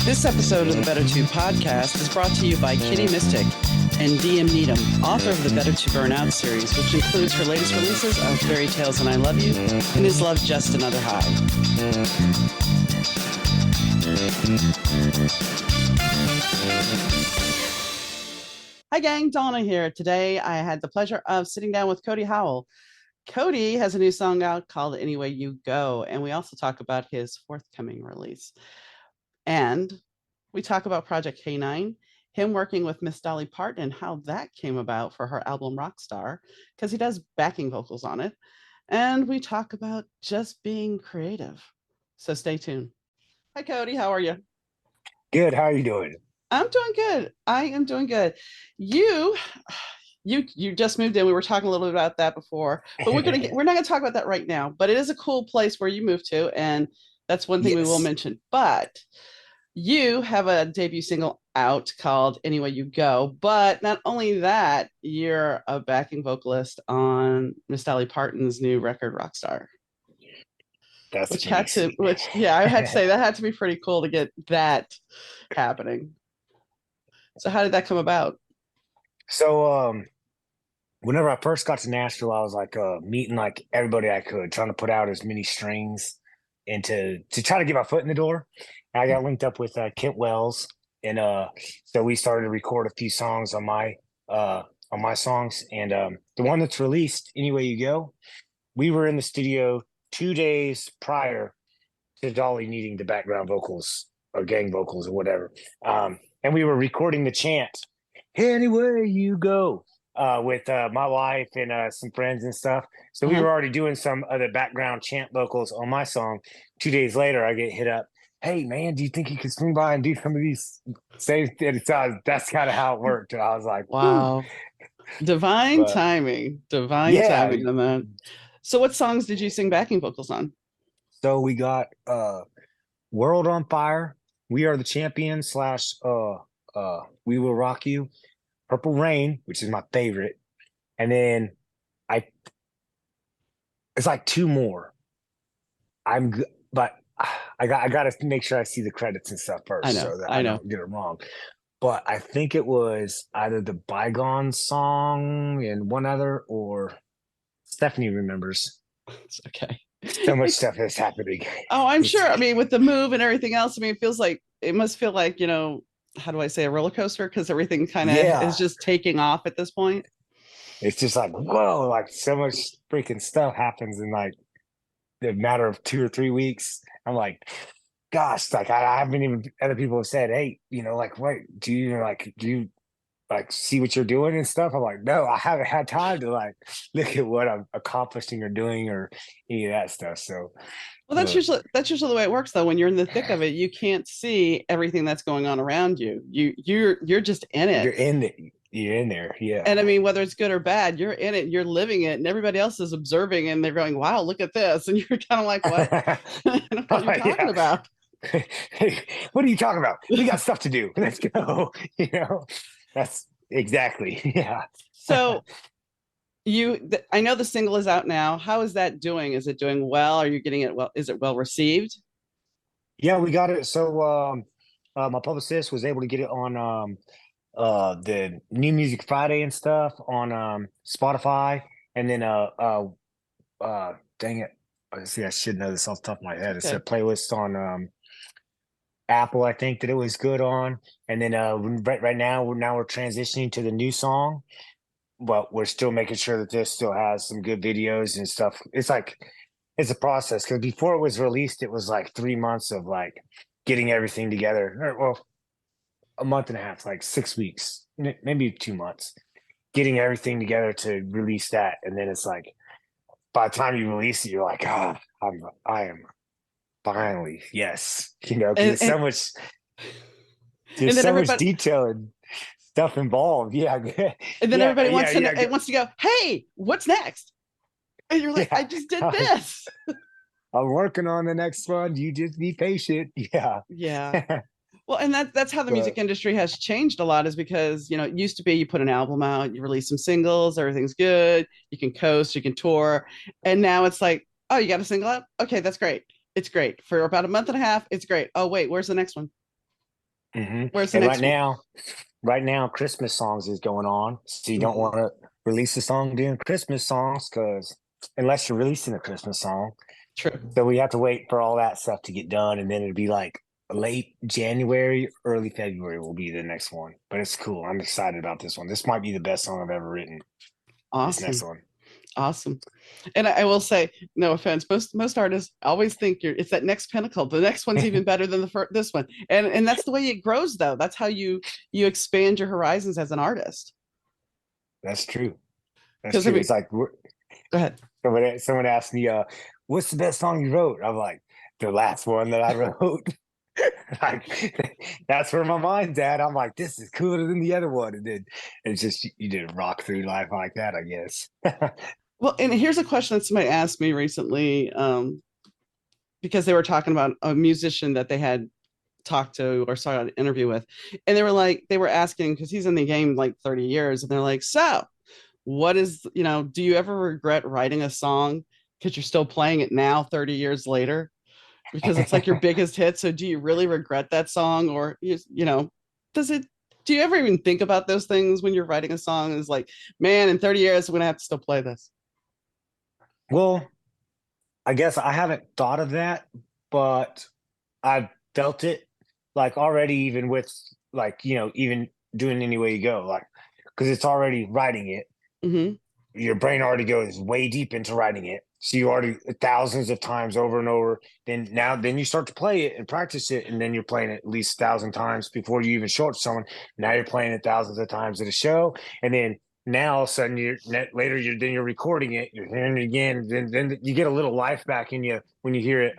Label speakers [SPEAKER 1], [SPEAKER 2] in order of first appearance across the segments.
[SPEAKER 1] This episode of the Better To podcast is brought to you by Kitty Mystic and DM Needham, author of the Better To Burnout series, which includes her latest releases of Fairy Tales and I Love You and Is Love Just Another High. Hi gang, Donna here. Today I had the pleasure of sitting down with Cody Howell. Cody has a new song out called Any Way You Go, and we also talk about his forthcoming release. And we talk about Project K9, him working with Miss Dolly Parton and how that came about for her album Rockstar, because he does backing vocals on it. And we talk about just being creative. So stay tuned. Hi, Cody. How are you?
[SPEAKER 2] Good. How are you doing?
[SPEAKER 1] I'm doing good. I am doing good. You just moved in. We were talking a little bit about that before, but we're not gonna talk about that right now. But it is a cool place where you moved to, and that's one thing we will mention. But you have a debut single out called Any Way You Go. But not only that, you're a backing vocalist on Miss Dolly Parton's new record, Rockstar.
[SPEAKER 2] That's
[SPEAKER 1] I had to say that had to be pretty cool to get that happening. So how did that come about?
[SPEAKER 2] So whenever I first got to Nashville, I was like meeting like everybody I could, trying to put out as many strings and to try to get my foot in the door. And I got linked up with Kent Wells, and so we started to record a few songs on my songs. And the one that's released, Any Way You Go, we were in the studio 2 days prior to Dolly needing the background vocals or gang vocals or whatever. And we were recording the chant, Anywhere You Go, with my wife and some friends and stuff. So we were already doing some of the background chant vocals on my song. 2 days later, I get hit up. Hey, man, do you think you could swing by and do some of these same things? That's kind of how it worked. And I was like,
[SPEAKER 1] wow. Divine timing on that. So what songs did you sing backing vocals on?
[SPEAKER 2] So we got World on Fire, We Are the Champions / We Will Rock You, Purple Rain, which is my favorite. And then it's like two more. But I got to make sure I see the credits and stuff first so that I don't get it wrong. But I think it was either the Bygone song and one other, or Stephanie remembers.
[SPEAKER 1] It's okay.
[SPEAKER 2] So much stuff is happening.
[SPEAKER 1] Oh, I'm sure. I mean, with the move and everything else, I mean, it must feel like, how do I say, a roller coaster? Because everything kind of is just taking off at this point.
[SPEAKER 2] It's just like, whoa, like so much freaking stuff happens in like the matter of 2 or 3 weeks. I'm like, gosh, like I haven't even, other people have said, hey, like, wait, do you see what you're doing and stuff? I'm like, no, I haven't had time to like look at what I'm accomplishing or doing or any of that stuff. So
[SPEAKER 1] well, that's usually the way it works though. When you're in the thick of it, you can't see everything that's going on around you. You're just in it.
[SPEAKER 2] You're in there. Yeah.
[SPEAKER 1] And I mean, whether it's good or bad, you're in it, you're living it, and everybody else is observing and they're going, wow, look at this. And you're kind of like, what? I don't know what you're talking about.
[SPEAKER 2] Hey, what are you talking about? We got stuff to do. Let's go. That's exactly. Yeah.
[SPEAKER 1] So I know the single is out now. How is that doing? Is it doing well? Are you getting it well? Is it well received?
[SPEAKER 2] Yeah, we got it. So my publicist was able to get it on the New Music Friday and stuff on Spotify. And then dang it. See, I should know this off the top of my head. It's a playlist on Apple, I think, that it was good on. And then right now we're transitioning to the new song, but we're still making sure that this still has some good videos and stuff. It's a process, because before it was released, it was like 3 months of like getting everything together. Well, a month and a half, like 6 weeks, maybe 2 months, getting everything together to release that. And then it's like, by the time you release it, you're like, I am finally, yes. There's so much detail and stuff involved. Yeah.
[SPEAKER 1] And then everybody wants to go, hey, what's next? And you're like, I just did this.
[SPEAKER 2] I'm working on the next one. You just be patient. Yeah.
[SPEAKER 1] Yeah. Well, and that's how the music industry has changed a lot, is because, it used to be you put an album out, you release some singles, everything's good, you can coast, you can tour. And now it's like, oh, you got a single out? Okay, that's great. It's great. For about a month and a half, it's great. Oh, wait, where's the next one? Where's the
[SPEAKER 2] And
[SPEAKER 1] next one?
[SPEAKER 2] right now, Christmas songs is going on. So you don't
[SPEAKER 1] Mhm.
[SPEAKER 2] want to release a song during Christmas songs because unless you're releasing a Christmas song,
[SPEAKER 1] True.
[SPEAKER 2] so we have to wait for all that stuff to get done, and then it'll be like late January, early February will be the next one. But it's cool. I'm excited about this one. This might be the best song I've ever written. This next
[SPEAKER 1] Awesome.
[SPEAKER 2] one.
[SPEAKER 1] Awesome. And I will say, no offense, most artists always think it's that next pinnacle. The next one's even better than this one. And that's the way it grows though. That's how you expand your horizons as an artist.
[SPEAKER 2] That's true. That's
[SPEAKER 1] Because I
[SPEAKER 2] true.
[SPEAKER 1] mean,
[SPEAKER 2] It's like
[SPEAKER 1] go ahead.
[SPEAKER 2] someone asked me, what's the best song you wrote? I'm like, the last one that I wrote. Like that's where my mind's at. I'm like, this is cooler than the other one. And then it's just you did rock through life like that, I guess.
[SPEAKER 1] Well, and here's a question that somebody asked me recently, because they were talking about a musician that they had talked to or saw an interview with. And they were asking, because he's in the game like 30 years, and they're like, so what is, do you ever regret writing a song because you're still playing it now 30 years later? Because it's like your biggest hit. So do you really regret that song? Or does it do you ever even think about those things when you're writing a song? Is like, man, in 30 years, I'm gonna have to still play this.
[SPEAKER 2] Well, I guess I haven't thought of that, but I've felt it like already, even with like, even doing Any Way You Go, like, because it's already writing it.
[SPEAKER 1] Hmm.
[SPEAKER 2] Your brain already goes way deep into writing it. So you already thousands of times over and over. Then you start to play it and practice it, and then you're playing it at least 1,000 times before you even show it to someone. Now you're playing it thousands of times at a show, and then now all of a sudden you're recording it, you're hearing it again. Then you get a little life back in you when you hear it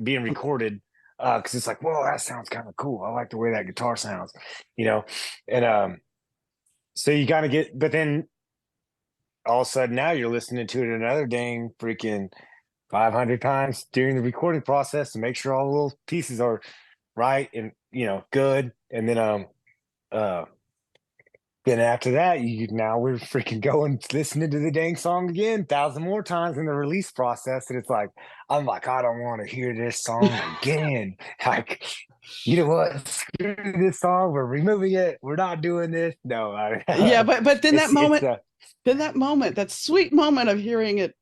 [SPEAKER 2] being recorded because it's like, whoa, that sounds kind of cool. I like the way that guitar sounds, you know, and so you kind of get, but then all of a sudden now you're listening to it another dang freaking 500 times during the recording process to make sure all the little pieces are right and good. And uh then after that we're freaking going listening to the dang song again 1,000 more times in the release process, and it's like I'm like, I don't want to hear this song again. Like, you know what, screw this song, we're removing it, we're not doing this. No,
[SPEAKER 1] Yeah, but then that
[SPEAKER 2] it's
[SPEAKER 1] moment, that sweet moment of hearing it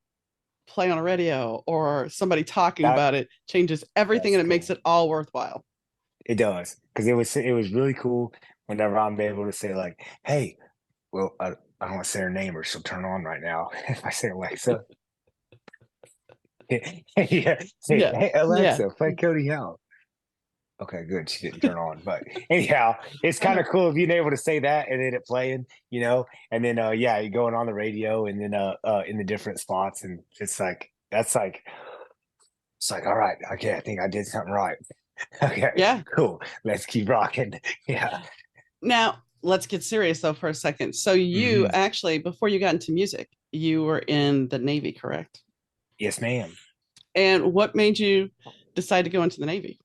[SPEAKER 1] play on a radio or somebody talking
[SPEAKER 2] that
[SPEAKER 1] about it changes everything
[SPEAKER 2] that's
[SPEAKER 1] and it makes
[SPEAKER 2] cool.
[SPEAKER 1] it all worthwhile.
[SPEAKER 2] It does, because it was really cool whenever I'm able to say like, "Hey, well, I don't want to say her name or she'll turn on right now." If I say Alexa, yeah, say,
[SPEAKER 1] Yeah.
[SPEAKER 2] "Hey
[SPEAKER 1] Yeah.
[SPEAKER 2] Alexa, play Cody Howell." Okay, good. She didn't turn on, but anyhow, it's
[SPEAKER 1] I
[SPEAKER 2] kind
[SPEAKER 1] know.
[SPEAKER 2] of cool being able to say that and then it playing, and then yeah, you going on the radio and then in the different spots, and it's like it's like, all right, okay, I think I did something right. Okay,
[SPEAKER 1] Yeah.
[SPEAKER 2] cool. Let's keep rocking. Yeah.
[SPEAKER 1] Now, let's get serious though for a second. So you
[SPEAKER 2] Hmm.
[SPEAKER 1] actually, before you got into music, you were in the Navy, correct?
[SPEAKER 2] Yes, ma'am.
[SPEAKER 1] And what made you decide to go into the Navy?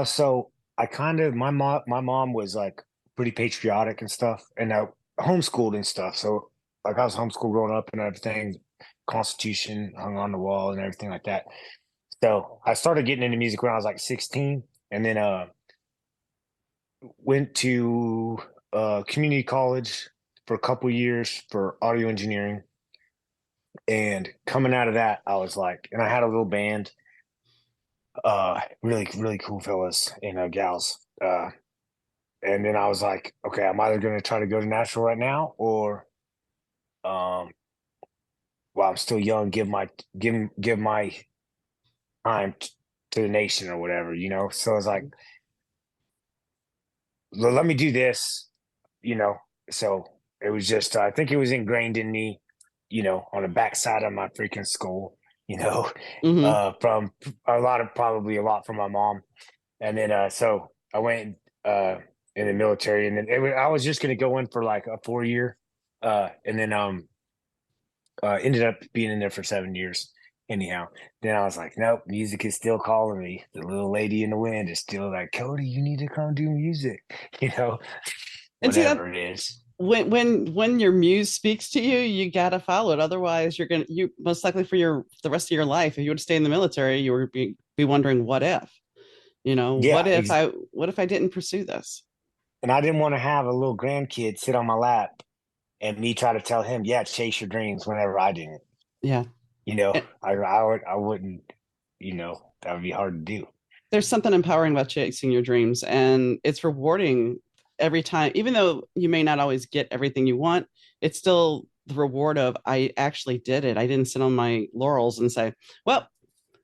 [SPEAKER 2] So I kind of my mom was like pretty patriotic and stuff, and I homeschooled and stuff. So like I was homeschooled growing up and everything, Constitution hung on the wall and everything like that. So I started getting into music when I was like 16, and then went to community college for a couple years for audio engineering. And coming out of that, I was like, and I had a little band, really really cool fellas and gals. And then I was like, okay, I'm either going to try to go to Nashville right now, or um, while I'm still young, give my time to the nation or whatever. So I was like, let me do this, you know. So it was just, I think it was ingrained in me, on the backside of my freaking skull,
[SPEAKER 1] Hmm.
[SPEAKER 2] from probably a lot from my mom. And then so I went in the military, and then I was just going to go in for like a 4 year, and then ended up being in there for 7 years. Anyhow, then I was like, nope, music is still calling me. The little lady in the wind is still like, Cody, you need to come do music, you know,
[SPEAKER 1] And see that
[SPEAKER 2] whatever it is.
[SPEAKER 1] when your muse speaks to you, you gotta follow it. Otherwise, you most likely for the rest of your life, if you would stay in the military, you would be wondering what if,
[SPEAKER 2] Yeah,
[SPEAKER 1] what if I didn't pursue this?
[SPEAKER 2] And I didn't want to have a little grandkid sit on my lap and me try to tell him, yeah, chase your dreams whenever I didn't.
[SPEAKER 1] Yeah.
[SPEAKER 2] You know,
[SPEAKER 1] Eh,
[SPEAKER 2] I wouldn't, that would be hard to do.
[SPEAKER 1] There's something empowering about chasing your dreams, and it's rewarding every time, even though you may not always get everything you want. It's still the reward of, I actually did it. I didn't sit on my laurels and say, well,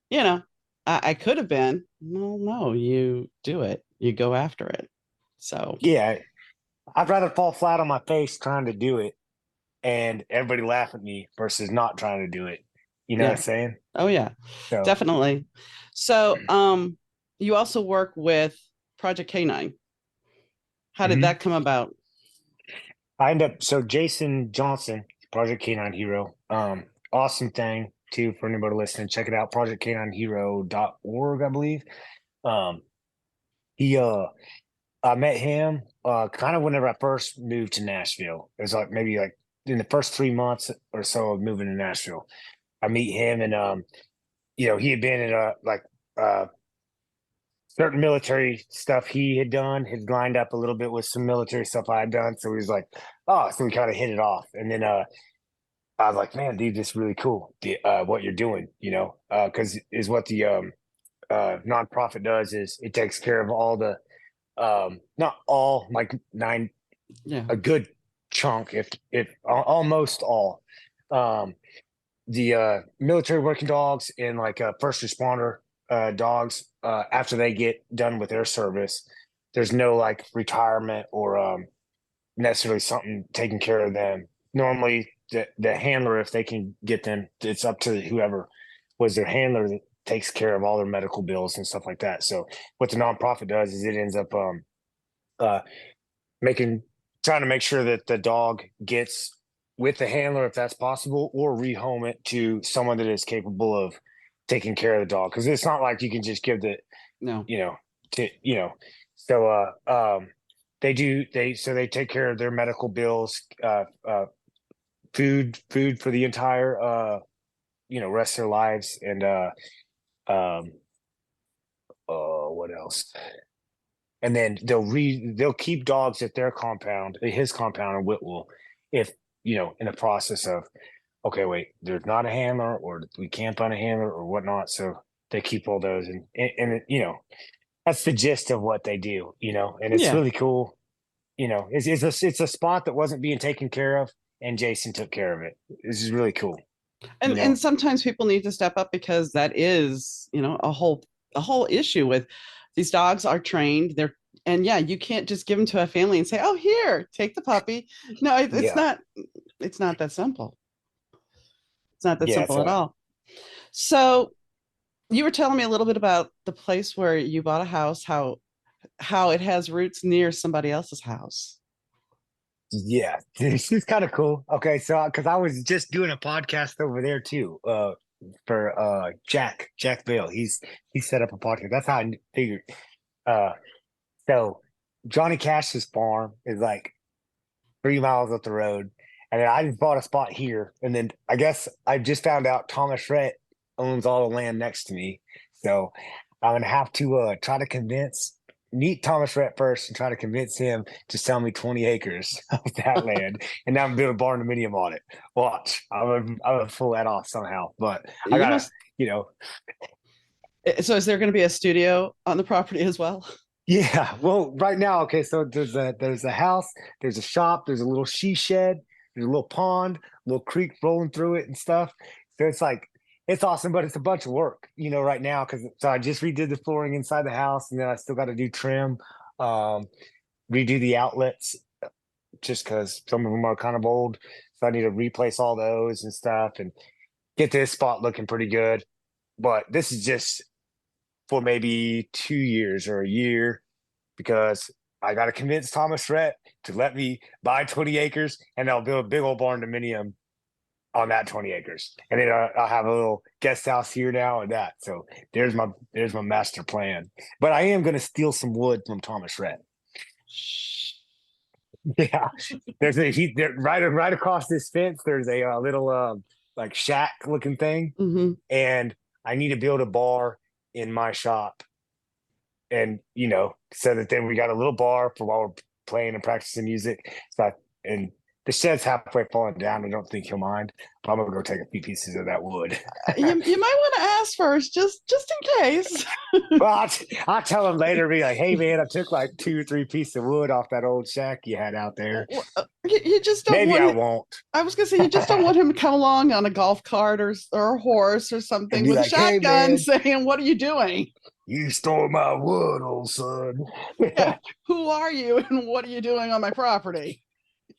[SPEAKER 1] you know, I could have been. Well, no, you do it. You go after it. So
[SPEAKER 2] Yeah, I'd rather fall flat on my face trying to do it and everybody laugh at me versus not trying to do it. You know what
[SPEAKER 1] yeah.
[SPEAKER 2] I'm saying?
[SPEAKER 1] Oh yeah,
[SPEAKER 2] So,
[SPEAKER 1] definitely. So you also work with Project K9. How did
[SPEAKER 2] mhm.
[SPEAKER 1] that come about?
[SPEAKER 2] So Jason Johnson, Project Canine Hero. Awesome thing too for anybody listening. Check it out, projectcaninehero.org, I believe. Um, he I met him kind of whenever I first moved to Nashville. It was like maybe like in the first 3 months or so of moving to Nashville. I meet him and he had been in uh certain military stuff he had done, had lined up a little bit with some military stuff I had done. So he was like, oh, so we kind of hit it off. And then I was like, man, dude, this is really cool. What you're doing, because is what the nonprofit does is it takes care of all the not all, like nine,
[SPEAKER 1] Yeah.
[SPEAKER 2] a good chunk, if almost all, um the military working dogs and like first responder dogs, after they get done with their service, there's no like retirement or necessarily something taking care of them. Normally, the handler, if they can get them, it's up to whoever was their handler that takes care of all their medical bills and stuff like that. So what the nonprofit does is it ends up uh, making trying to make sure that the dog gets with the handler if that's possible, or rehome it to someone that is capable of taking care of the dog. Because it's not like you can just give the
[SPEAKER 1] No.
[SPEAKER 2] you know to so they take care of their medical bills, food for the entire rest of their lives, and um what else, and then they'll keep dogs at their compound, his compound in Whitwell, if in the process of, okay, wait, there's not a handler or we can't find a handler or whatnot, so they keep all those, and that's the gist of what they do, and it's
[SPEAKER 1] Yeah.
[SPEAKER 2] really cool. It's a spot that wasn't being taken care of, and Jason took care of it. This is really cool. you
[SPEAKER 1] And
[SPEAKER 2] know
[SPEAKER 1] sometimes people need to step up, because that is, a whole issue with these dogs are trained. And yeah, you can't just give them to a family and say, "Oh, here, take the puppy." No, it's
[SPEAKER 2] yeah,
[SPEAKER 1] not. It's not that simple. It's not that
[SPEAKER 2] yeah,
[SPEAKER 1] simple at all. So you were telling me a little bit about the place where you bought a house, how it has roots near somebody else's house.
[SPEAKER 2] yeah, this is kind of cool. Okay, so because I was just doing a podcast over there too, for Jack Bale. He set up a podcast. That's how I figured. Uh, so Johnny Cash's farm is like 3 miles up the road, and then I just bought a spot here. And then I guess I just found out Thomas Rhett owns all the land next to me, so I'm gonna have to try to meet Thomas Rhett first and try to convince him to sell me 20 acres of that land, and now I'm building a barn dominium on it. Watch, I'm gonna pull that off somehow, but I
[SPEAKER 1] You
[SPEAKER 2] gotta,
[SPEAKER 1] must.
[SPEAKER 2] you know,
[SPEAKER 1] So is there going to be a studio on the property as well?
[SPEAKER 2] yeah. Well, right now, okay, so there's a house, there's a shop, there's a little she shed, there's a little pond, little creek rolling through it and stuff. So it's like it's awesome, but it's a bunch of work, right now, because so I just redid the flooring inside the house, and then I still got to do trim, um, redo the outlets, just because some of them are kind of old, so I need to replace all those and stuff and get this spot looking pretty good. But this is just for maybe 2 years or a year, because I got to convince Thomas Rhett to let me buy 20 acres, and I'll build a big old barn dominium on that 20 acres. And then I'll have a little guest house here now and that. So there's my master plan. But I am going to steal some wood from Thomas Rhett. Yeah. Right across this fence, there's a little like shack looking thing.
[SPEAKER 1] Hmm.
[SPEAKER 2] And I need to build a bar in my shop and so that then we got a little bar for while we're playing and practicing music. And the shed's halfway falling down. I don't think he'll mind, but I'm gonna go take a few pieces of that wood.
[SPEAKER 1] You might want to ask first, just in case.
[SPEAKER 2] Well, I'll tell him later, be like, hey, man, I took like 2 or 3 pieces of wood off that old shack you had out there.
[SPEAKER 1] You just don't
[SPEAKER 2] Maybe I
[SPEAKER 1] want.
[SPEAKER 2] won't.
[SPEAKER 1] I was gonna say you just don't want him to come along on a golf cart or a horse or
[SPEAKER 2] And
[SPEAKER 1] something
[SPEAKER 2] be
[SPEAKER 1] with a
[SPEAKER 2] like, hey,
[SPEAKER 1] shotgun
[SPEAKER 2] man,
[SPEAKER 1] saying, "What are you doing?
[SPEAKER 2] you stole my wood, old son.
[SPEAKER 1] Yeah, who are you and what are you doing on my property?"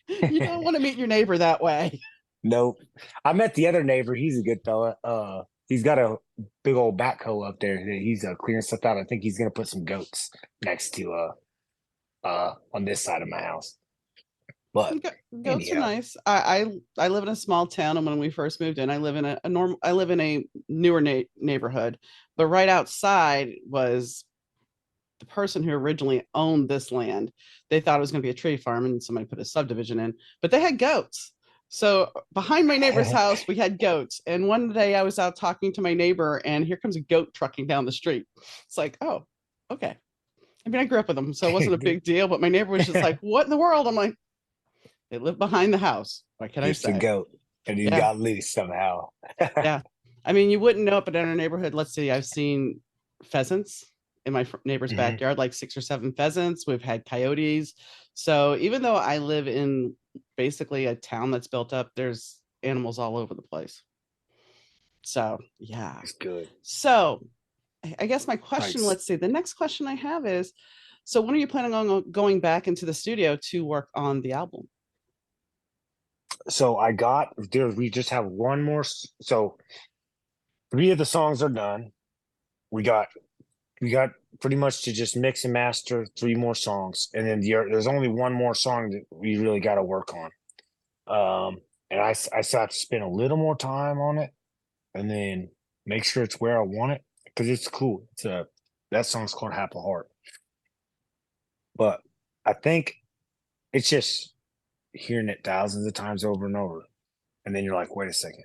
[SPEAKER 1] You don't want to meet your neighbor that way.
[SPEAKER 2] Nope. I met the other neighbor. He's a good fella. He's got a big old backhoe up there. He's clearing stuff out. I think he's gonna put some goats next to on this side of my house. But
[SPEAKER 1] Goats are
[SPEAKER 2] anyhow,
[SPEAKER 1] nice. I live in a small town, and when we first moved in, I live in a normal. I live in a newer neighborhood, but right outside was the person who originally owned this land. They thought it was going to be a tree farm, and somebody put a subdivision in, but they had goats. So behind my neighbor's house, we had goats. And one day I was out talking to my neighbor, and here comes a goat trucking down the street. It's like, oh, okay. I mean, I grew up with them, so it wasn't a big deal. But my neighbor was just like, "What in the world?" I'm like, "They live behind the house. What can I
[SPEAKER 2] it's a
[SPEAKER 1] say?"
[SPEAKER 2] goat, and he
[SPEAKER 1] Yeah,
[SPEAKER 2] got loose somehow.
[SPEAKER 1] yeah. I mean, you wouldn't know it, but in our neighborhood, let's see, I've seen pheasants in my neighbor's
[SPEAKER 2] Mhm.
[SPEAKER 1] backyard, like 6 or 7 pheasants. We've had coyotes. So even though I live in basically a town that's built up, there's animals all over the place. So yeah.
[SPEAKER 2] It's good.
[SPEAKER 1] So I guess my question,
[SPEAKER 2] Thanks.
[SPEAKER 1] let's see, the next question I have is, so when are you planning on going back into the studio to work on the album?
[SPEAKER 2] So I got there. We just have one more. So 3 of the songs are done. We got we got pretty much to just mix and master 3 more songs, and then there's only one more song that we really got to work on. And I still have to spend a little more time on it, and then make sure it's where I want it because it's cool. That song's called "Happy Heart," but I think it's just hearing it thousands of times over and over, and then you're like, wait a second,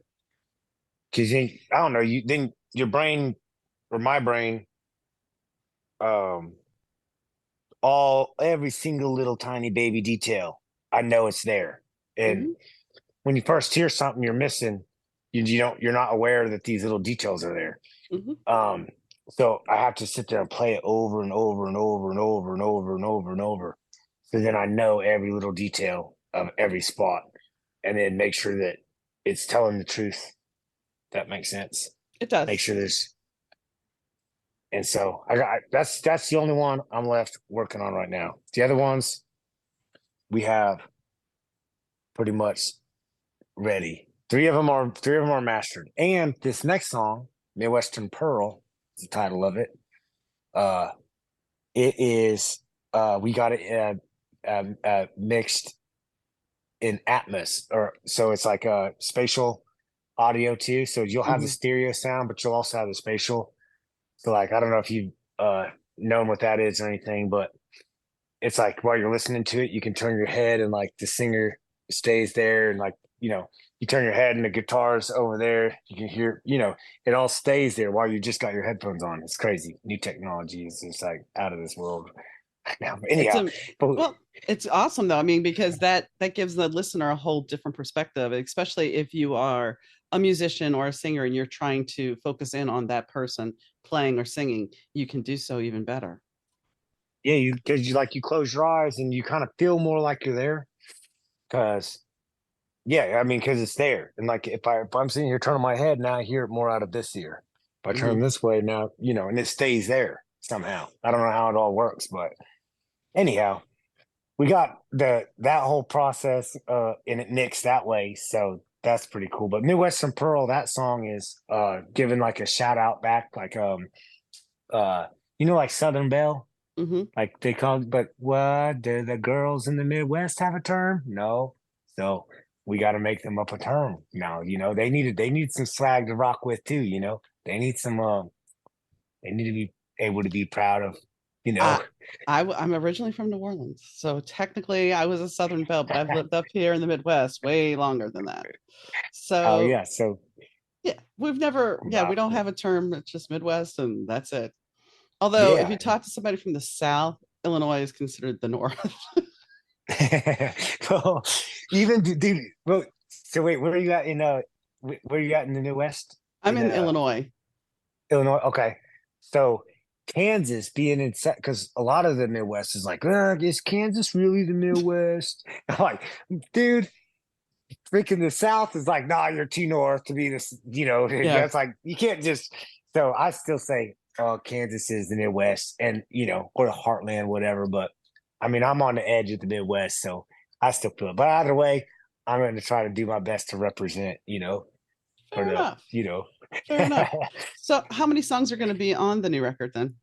[SPEAKER 2] because I don't know, you then your brain or my brain, um, every single little tiny baby detail, I know it's there, and
[SPEAKER 1] Mhm.
[SPEAKER 2] when you first hear something you're missing, you're not aware that these little details are there.
[SPEAKER 1] Mhm.
[SPEAKER 2] Um, so I have to sit there and play it over and over and over and over and over and over and over. So then I know every little detail of every spot and then make sure that it's telling the truth. That makes sense.
[SPEAKER 1] It
[SPEAKER 2] Make
[SPEAKER 1] does.
[SPEAKER 2] sure there's and so I got that's the only one I'm left working on right now. The other ones we have pretty much ready. Three of them are mastered. And this next song, Midwestern Pearl, is the title of it. Uh it is we got it mixed in Atmos, or so it's like a spatial audio too. So you'll have the
[SPEAKER 1] Mhm.
[SPEAKER 2] stereo sound, but you'll also have the spatial. So like I don't know if you've known what that is or anything, but it's like while you're listening to it, you can turn your head and like the singer stays there, and like you turn your head and the guitar's over there. You can hear, it all stays there while you just got your headphones on. It's crazy. New technology is just like out of this world. Now,
[SPEAKER 1] It's
[SPEAKER 2] anyhow,
[SPEAKER 1] a
[SPEAKER 2] but
[SPEAKER 1] well, it's awesome though. I mean, because that gives the listener a whole different perspective, especially if you are a musician or a singer and you're trying to focus in on that person playing or singing, you can do so even better.
[SPEAKER 2] yeah, because you close your eyes and you kind of feel more like you're there. Because yeah, I mean, because it's there, and like if I'm sitting here turning my head now, I hear it more out of this ear. If I turn
[SPEAKER 1] Mhm.
[SPEAKER 2] this way now, and it stays there somehow. I don't know how it all works, but anyhow, we got that whole process and it mixed that way, so that's pretty cool. But Midwestern Pearl, that song is giving like a shout out back, like uh like Southern Belle.
[SPEAKER 1] Mhm.
[SPEAKER 2] Like they call, but what do the girls in the Midwest have a term? No, so we got to make them up a term now. They need some swag to rock with too. They need some. They need to be able to be proud of. You know.
[SPEAKER 1] I I'm originally from New Orleans, so technically I was a Southern Belle, but I've lived up here in the Midwest way longer than that.
[SPEAKER 2] Oh
[SPEAKER 1] So
[SPEAKER 2] yeah. So
[SPEAKER 1] yeah, we've never, yeah, we
[SPEAKER 2] rock
[SPEAKER 1] don't
[SPEAKER 2] with.
[SPEAKER 1] have a term. It's just Midwest, and that's it. Although if
[SPEAKER 2] Yeah.
[SPEAKER 1] you talk to somebody from the South, Illinois is considered the North.
[SPEAKER 2] Well, even dude. Well, so wait, where are you at in where are you at in the Midwest?
[SPEAKER 1] I'm
[SPEAKER 2] In
[SPEAKER 1] in Illinois.
[SPEAKER 2] Illinois. Okay, so Kansas being in because a lot of the Midwest is like, is Kansas really the Midwest? I'm like, dude, freaking the South is like, nah, you're too north to be this.
[SPEAKER 1] Yeah,
[SPEAKER 2] That's like you can't just. So I still say, oh, Kansas is the Midwest, and or the Heartland, whatever. But I mean, I'm on the edge of the Midwest, so I still feel it. But either way, I'm going to try to do my best to represent. For
[SPEAKER 1] fair enough.
[SPEAKER 2] the.
[SPEAKER 1] Fair enough. So how many songs are going to be on the new record then?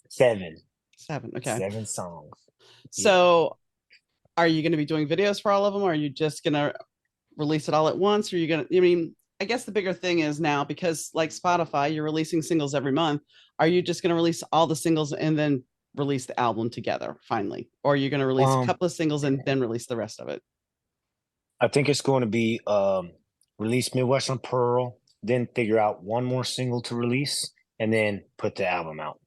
[SPEAKER 2] Seven.
[SPEAKER 1] Seven. Okay.
[SPEAKER 2] 7 songs. Yeah.
[SPEAKER 1] So are you going to be doing videos for all of them? Or are you just going to release it all at once? Or are you going to, I mean, I guess the bigger thing is now because like Spotify, you're releasing singles every month. Are you just going to release all the singles and then release the album together finally? Or are you going to release a couple of singles and then release the rest of it?
[SPEAKER 2] I think it's going to be release Midwestern Pearl, then figure out one more single to release, and then put the album out.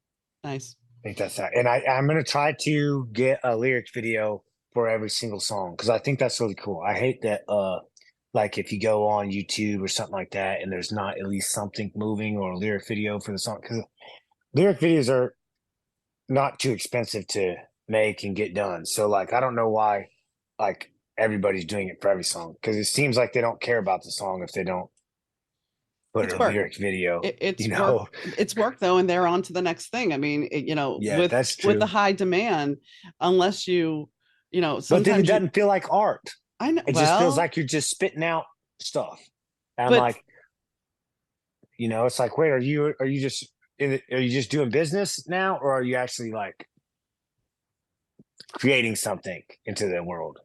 [SPEAKER 1] Nice.
[SPEAKER 2] I think that's that. And I'm going to try to get a lyrics video for every single song because I think that's really cool. I hate that like if you go on YouTube or something like that and there's not at least something moving or a lyric video for the song, because lyric videos are not too expensive to make and get done. So like I don't know why like everybody's doing it for every song because it seems like they don't care about the song if they don't put
[SPEAKER 1] It's
[SPEAKER 2] a
[SPEAKER 1] work.
[SPEAKER 2] lyric video.
[SPEAKER 1] It's work. It's work though, and they're on to the next thing. I mean,
[SPEAKER 2] Yeah, that's true.
[SPEAKER 1] with the high demand, unless
[SPEAKER 2] But then it
[SPEAKER 1] sometimes
[SPEAKER 2] doesn't feel like art.
[SPEAKER 1] I know.
[SPEAKER 2] It just feels like you're just spitting out stuff. And I'm
[SPEAKER 1] but
[SPEAKER 2] like, it's like, wait, are you just doing business now, or are you actually like creating something into the world?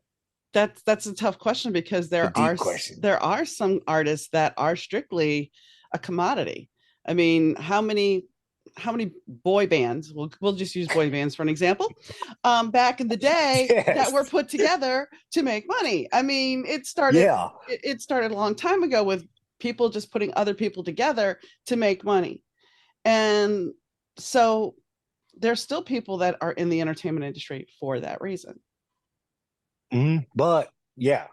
[SPEAKER 1] that's a tough question because
[SPEAKER 2] It's a deep question.
[SPEAKER 1] there are some artists that are strictly a commodity. I mean, how many boy bands, we'll just use boy bands for an example, back in the day that were
[SPEAKER 2] Yes.
[SPEAKER 1] put together to make money. I mean,
[SPEAKER 2] Yeah.
[SPEAKER 1] it started a long time ago with people just putting other people together to make money. And so there's still people that are in the entertainment industry for that reason.
[SPEAKER 2] But yeah,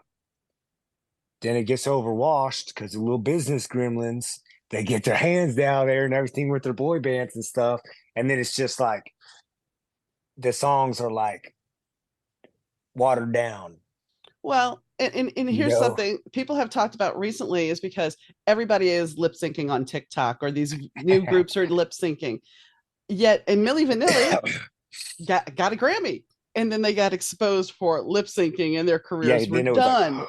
[SPEAKER 2] then it gets overwashed because the little business gremlins, they get their hands down there and everything with their boy bands and stuff. And then it's just like the songs are like watered down.
[SPEAKER 1] Well, and here's something people have talked about recently is because everybody is lip syncing on TikTok or these new groups are lip syncing. Yet, and Milli Vanilli got a Grammy, and then they got exposed for lip syncing, and their careers were done.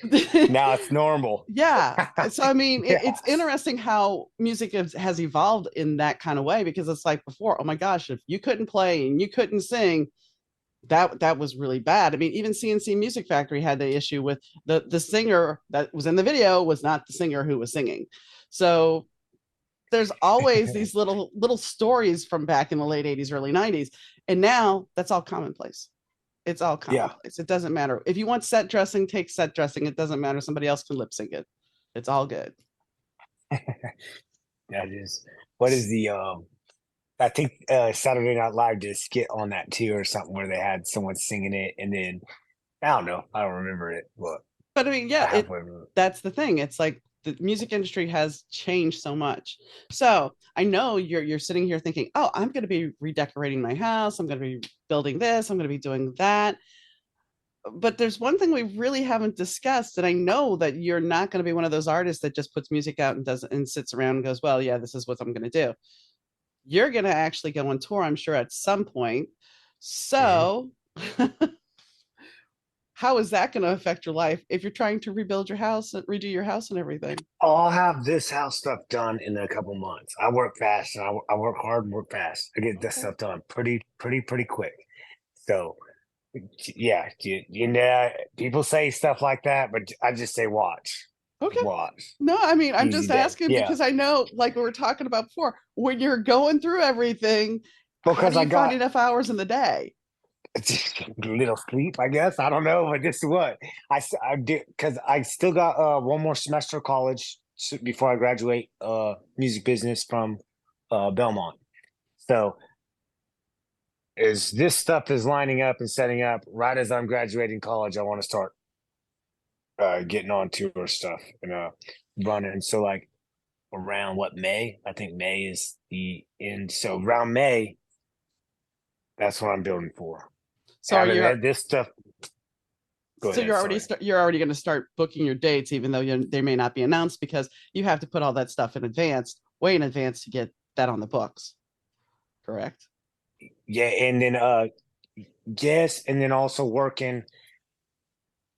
[SPEAKER 2] Like, now it's normal.
[SPEAKER 1] Yeah. So I mean,
[SPEAKER 2] Yeah.
[SPEAKER 1] it's interesting how music has evolved in that kind of way because it's like before, oh my gosh, if you couldn't play and you couldn't sing, that was really bad. I mean, even CNC Music Factory had the issue with the singer that was in the video was not the singer who was singing. So there's always these little stories from back in the late 80s, early 90s. And now that's all commonplace. It's all commonplace. Yeah. It doesn't matter. If you want set dressing, take set dressing. It doesn't matter. Somebody else can lip sync it. It's all good.
[SPEAKER 2] That is what is the I think Saturday Night Live did a skit on that too or something where they had someone singing it and then I don't know. I don't remember it.
[SPEAKER 1] But I mean, yeah, that's the thing. It's like the music industry has changed so much. So I know you're sitting here thinking, oh, I'm going to be redecorating my house. I'm going to be building this. I'm going to be doing that. But there's one thing we really haven't discussed, and I know that you're not going to be one of those artists that just puts music out and does and sits around and goes, well, yeah, this is what I'm going to do. You're going to actually go on tour, I'm sure, at some point. So how is that going to affect your life if you're trying to rebuild your house and redo your house and everything?
[SPEAKER 2] I'll have this house stuff done in a couple months. I work fast and I work hard and work fast. I get this stuff done pretty quick. So yeah, people say stuff like that, but I just say watch.
[SPEAKER 1] Okay.
[SPEAKER 2] Watch.
[SPEAKER 1] No, I mean, I'm just asking because I know, like we were talking about before, when you're going through everything, because how do you find enough hours in the day?
[SPEAKER 2] Little sleep, I guess. I don't know, but this is what I did because I still got one more semester of college before I graduate music business from Belmont. So as this stuff is lining up and setting up, right as I'm graduating college, I want to start getting on tour stuff and running. So like around what, May? I think May is the end. So around May, that's what I'm building for.
[SPEAKER 1] So are
[SPEAKER 2] Having
[SPEAKER 1] you
[SPEAKER 2] this stuff. Go
[SPEAKER 1] so
[SPEAKER 2] ahead. Sorry.
[SPEAKER 1] you're already going to start booking your dates, even though they may not be announced, because you have to put all that stuff in advance, way in advance, to get that on the books. Correct.
[SPEAKER 2] Yeah, and then yes, and then also working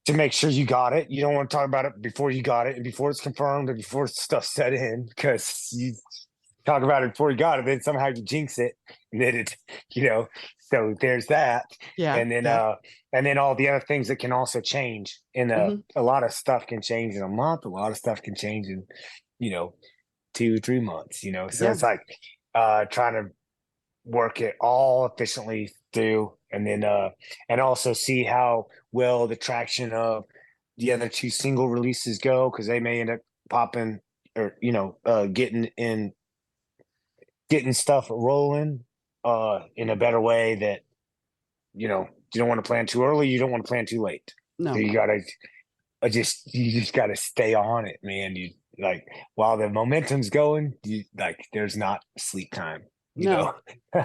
[SPEAKER 2] to make sure you got it. You don't want to talk about it before you got it and before it's confirmed and before stuff's set in, because you talk about it before you got it, then somehow you jinx it, and then it, you know. So there's that,
[SPEAKER 1] Yeah. Yeah.
[SPEAKER 2] and then all the other things that can also change. In
[SPEAKER 1] Hmm.
[SPEAKER 2] a lot of stuff can change in a month. A lot of stuff can change in, you know, 2 3 months. So
[SPEAKER 1] Yeah.
[SPEAKER 2] it's like trying to work it all efficiently through, and then and also see how well the traction of the other two single releases go, because they may end up popping, or getting stuff rolling in a better way, that you don't want to plan too early, you don't want to plan too late.
[SPEAKER 1] No,
[SPEAKER 2] So you
[SPEAKER 1] no.
[SPEAKER 2] gotta you just gotta stay on it, man. You like, while the momentum's going, there's not sleep time, you
[SPEAKER 1] No.
[SPEAKER 2] know.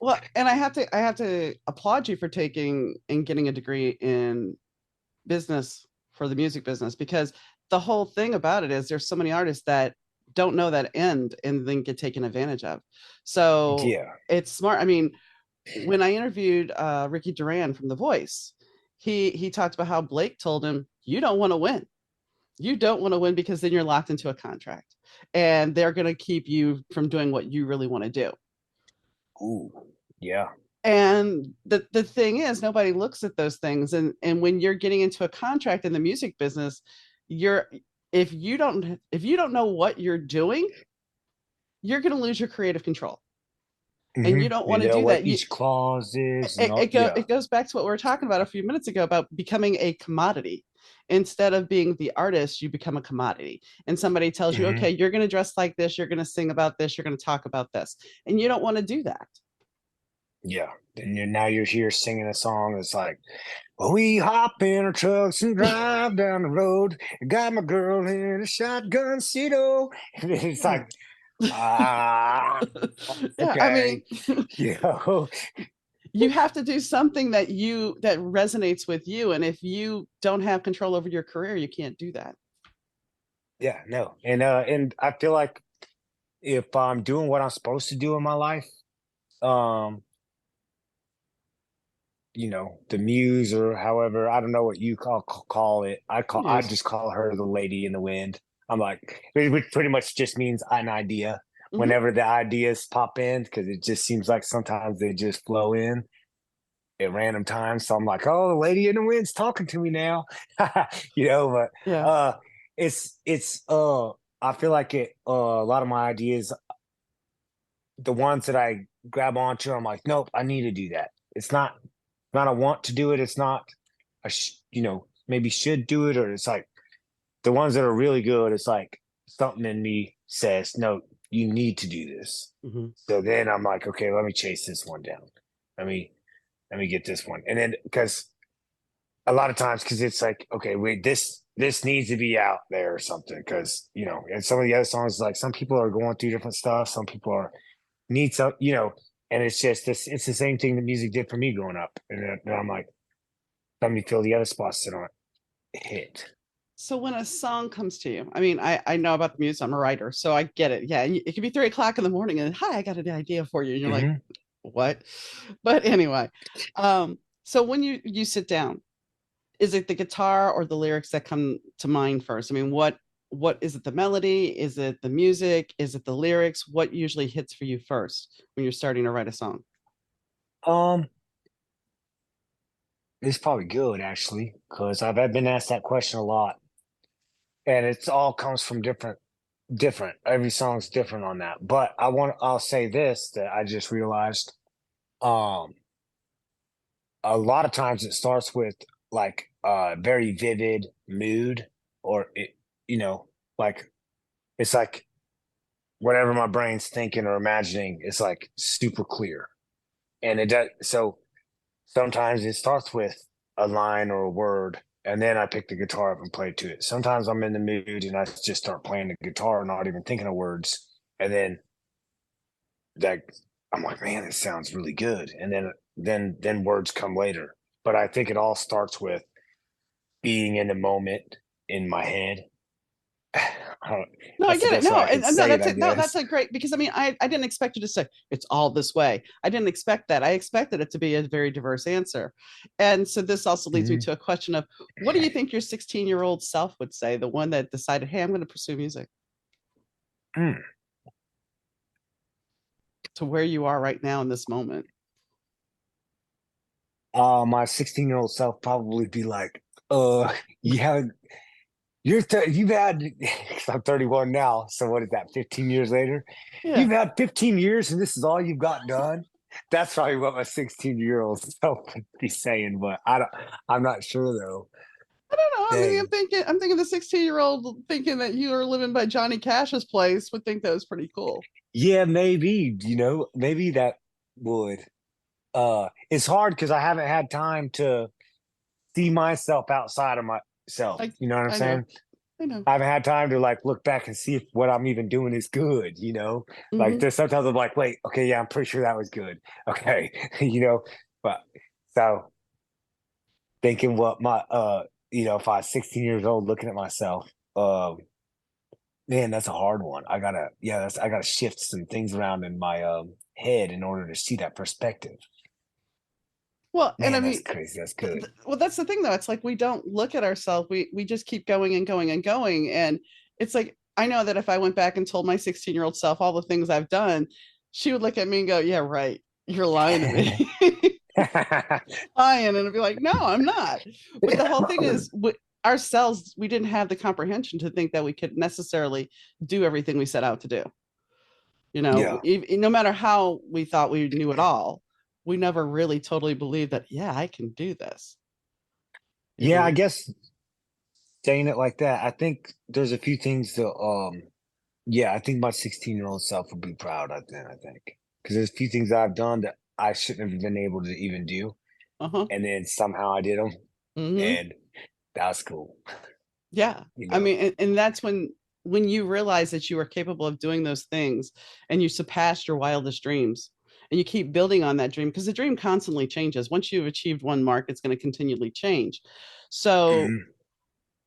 [SPEAKER 1] Well, and I have to applaud you for taking and getting a degree in business for the music business, because the whole thing about it is there's so many artists that don't know that end and then get taken advantage of. So
[SPEAKER 2] Yeah.
[SPEAKER 1] it's smart. I mean, when I interviewed Ricky Duran from The Voice, he talked about how Blake told him, "You don't want to win. You don't want to win because then you're locked into a contract, and they're going to keep you from doing what you really want to do."
[SPEAKER 2] Ooh, yeah.
[SPEAKER 1] And the thing is, nobody looks at those things, and when you're getting into a contract in the music business, you're if you don't know what you're doing, you're going to lose your creative control, and you don't
[SPEAKER 2] You
[SPEAKER 1] want to
[SPEAKER 2] know
[SPEAKER 1] do
[SPEAKER 2] what
[SPEAKER 1] that.
[SPEAKER 2] each clause is, and all. Yeah.
[SPEAKER 1] It goes back to what we were talking about a few minutes ago about becoming a commodity. Instead of being the artist, you become a commodity, and somebody tells you,
[SPEAKER 2] hmm
[SPEAKER 1] okay, you're going to dress like this, you're going to sing about this, you're going to talk about this, and you don't want to do that.
[SPEAKER 2] Yeah. And now you're here singing a song that's like, well, we hop in our trucks and drive down the road. Got my girl in a shotgun seat. And it's like, ah,
[SPEAKER 1] Yeah, I
[SPEAKER 2] okay.
[SPEAKER 1] mean,
[SPEAKER 2] You know,
[SPEAKER 1] you have to do something that resonates with you, and if you don't have control over your career, you can't do that.
[SPEAKER 2] yeah, no. And I feel like if I'm doing what I'm supposed to do in my life, um, the muse, or however, I don't know what you call it. I
[SPEAKER 1] Yes.
[SPEAKER 2] just call her the lady in the wind. I'm like, which pretty much just means an idea.
[SPEAKER 1] Hmm.
[SPEAKER 2] Whenever the ideas pop in, because it just seems like sometimes they just flow in at random times. So I'm like, oh, the lady in the wind's talking to me now. But
[SPEAKER 1] Yeah.
[SPEAKER 2] it's I feel like a lot of my ideas, the ones that I grab onto, I'm like, nope, I need to do that. It's not a want to do it. It's not maybe should do it, or it's like the ones that are really good. It's like something in me says, no, you need to do this.
[SPEAKER 1] Hmm.
[SPEAKER 2] So then I'm like, okay, let me chase this one down. Let me let me get this one, and then because a lot of times, because it's like, okay, wait, this needs to be out there or something, because and some of the other songs, like some people are going through different stuff, some people are need some, and it's just this. It's the same thing that music did for me growing up, and then I'm like, let me fill the other spots that aren't hit.
[SPEAKER 1] So when a song comes to you, I mean, I know about the music. I'm a writer, so I get it. Yeah, and it could be 3 o'clock in the morning, and hi, I got an idea for you, and you're like,
[SPEAKER 2] hmm
[SPEAKER 1] what? But anyway, so when you sit down, is it the guitar or the lyrics that come to mind first? I mean, what is it? The melody? Is it the music? Is it the lyrics? What usually hits for you first when you're starting to write a song?
[SPEAKER 2] Um, it's probably good actually, because I've been asked that question a lot, and it's all comes from different. Every song's different on that. But I'll say this that I just realized. Um, a lot of times it starts with like a very vivid mood, or it, you know, like it's like whatever my brain's thinking or imagining is like super clear. And it does. So sometimes it starts with a line or a word, and then I pick the guitar up and play to it. Sometimes I'm in the mood and I just start playing the guitar, not even thinking of words. And then that I'm like, man, it sounds really good. And then words come later. But I think it all starts with being in the moment in my head.
[SPEAKER 1] No, I
[SPEAKER 2] That's the
[SPEAKER 1] get it.
[SPEAKER 2] best way
[SPEAKER 1] No,
[SPEAKER 2] I can
[SPEAKER 1] and no,
[SPEAKER 2] say it,
[SPEAKER 1] that's
[SPEAKER 2] I
[SPEAKER 1] it. No, that's
[SPEAKER 2] guess.
[SPEAKER 1] a great because I mean, I didn't expect you to say it's all this way. I didn't expect that. I expected it to be a very diverse answer. And so this also leads me
[SPEAKER 2] Mhm.
[SPEAKER 1] to a question of what do you think your 16-year-old self would say, the one that decided, hey, I'm going to pursue music
[SPEAKER 2] Mm.
[SPEAKER 1] to where you are right now in this moment?
[SPEAKER 2] My 16-year-old self probably be like, you haven't, you've had, 'cause I'm 31 now. So what is that, 15 years later?
[SPEAKER 1] Yeah.
[SPEAKER 2] You've had 15 years and this is all you've got done. That's probably what my 16-year-old self would be saying, but I'm not sure though.
[SPEAKER 1] I don't know. I mean,
[SPEAKER 2] Dang.
[SPEAKER 1] I'm thinking the 16-year-old thinking that you are living by Johnny Cash's place would think that was pretty cool.
[SPEAKER 2] Yeah, maybe, maybe that would. It's hard because I haven't had time to see myself outside of myself.
[SPEAKER 1] Like,
[SPEAKER 2] You know what I'm
[SPEAKER 1] I know,
[SPEAKER 2] saying?
[SPEAKER 1] I know.
[SPEAKER 2] I haven't had time to like look back and see if what I'm even doing is good, you know? Like
[SPEAKER 1] Hmm.
[SPEAKER 2] there's sometimes I'm like, wait, okay, yeah, I'm pretty sure that was good. Okay. But so thinking what my if I was 16 years old looking at myself, man, that's a hard one. I gotta shift some things around in my head in order to see that perspective.
[SPEAKER 1] Well, and I
[SPEAKER 2] Man, that's
[SPEAKER 1] mean,
[SPEAKER 2] crazy. That's good.
[SPEAKER 1] well, that's the thing though. It's like we don't look at ourselves. We just keep going and going and going. And it's like I know that if I went back and told my 16-year-old self all the things I've done, she would look at me and go, "Yeah, right. You're lying to me." Lying, and I'd be like, "No, I'm not." But the whole thing is, ourselves, we didn't have the comprehension to think that we could necessarily do everything we set out to do.
[SPEAKER 2] Yeah.
[SPEAKER 1] No matter how we thought we knew it all, we never really totally believed that, yeah, I can do this, you
[SPEAKER 2] Yeah, I
[SPEAKER 1] know?
[SPEAKER 2] guess saying it like that, I think there's a few things that yeah, I think my 16-year-old self would be proud of then, I think. Because there's a few things I've done that I shouldn't have been able to even do.
[SPEAKER 1] Uh-huh.
[SPEAKER 2] And then somehow I did them.
[SPEAKER 1] Hmm.
[SPEAKER 2] And that's cool,
[SPEAKER 1] Yeah.
[SPEAKER 2] you
[SPEAKER 1] I
[SPEAKER 2] know.
[SPEAKER 1] mean, and that's when you realize that you are capable of doing those things and you surpass your wildest dreams and you keep building on that dream because the dream constantly changes. Once you've achieved one mark, it's going to continually change. So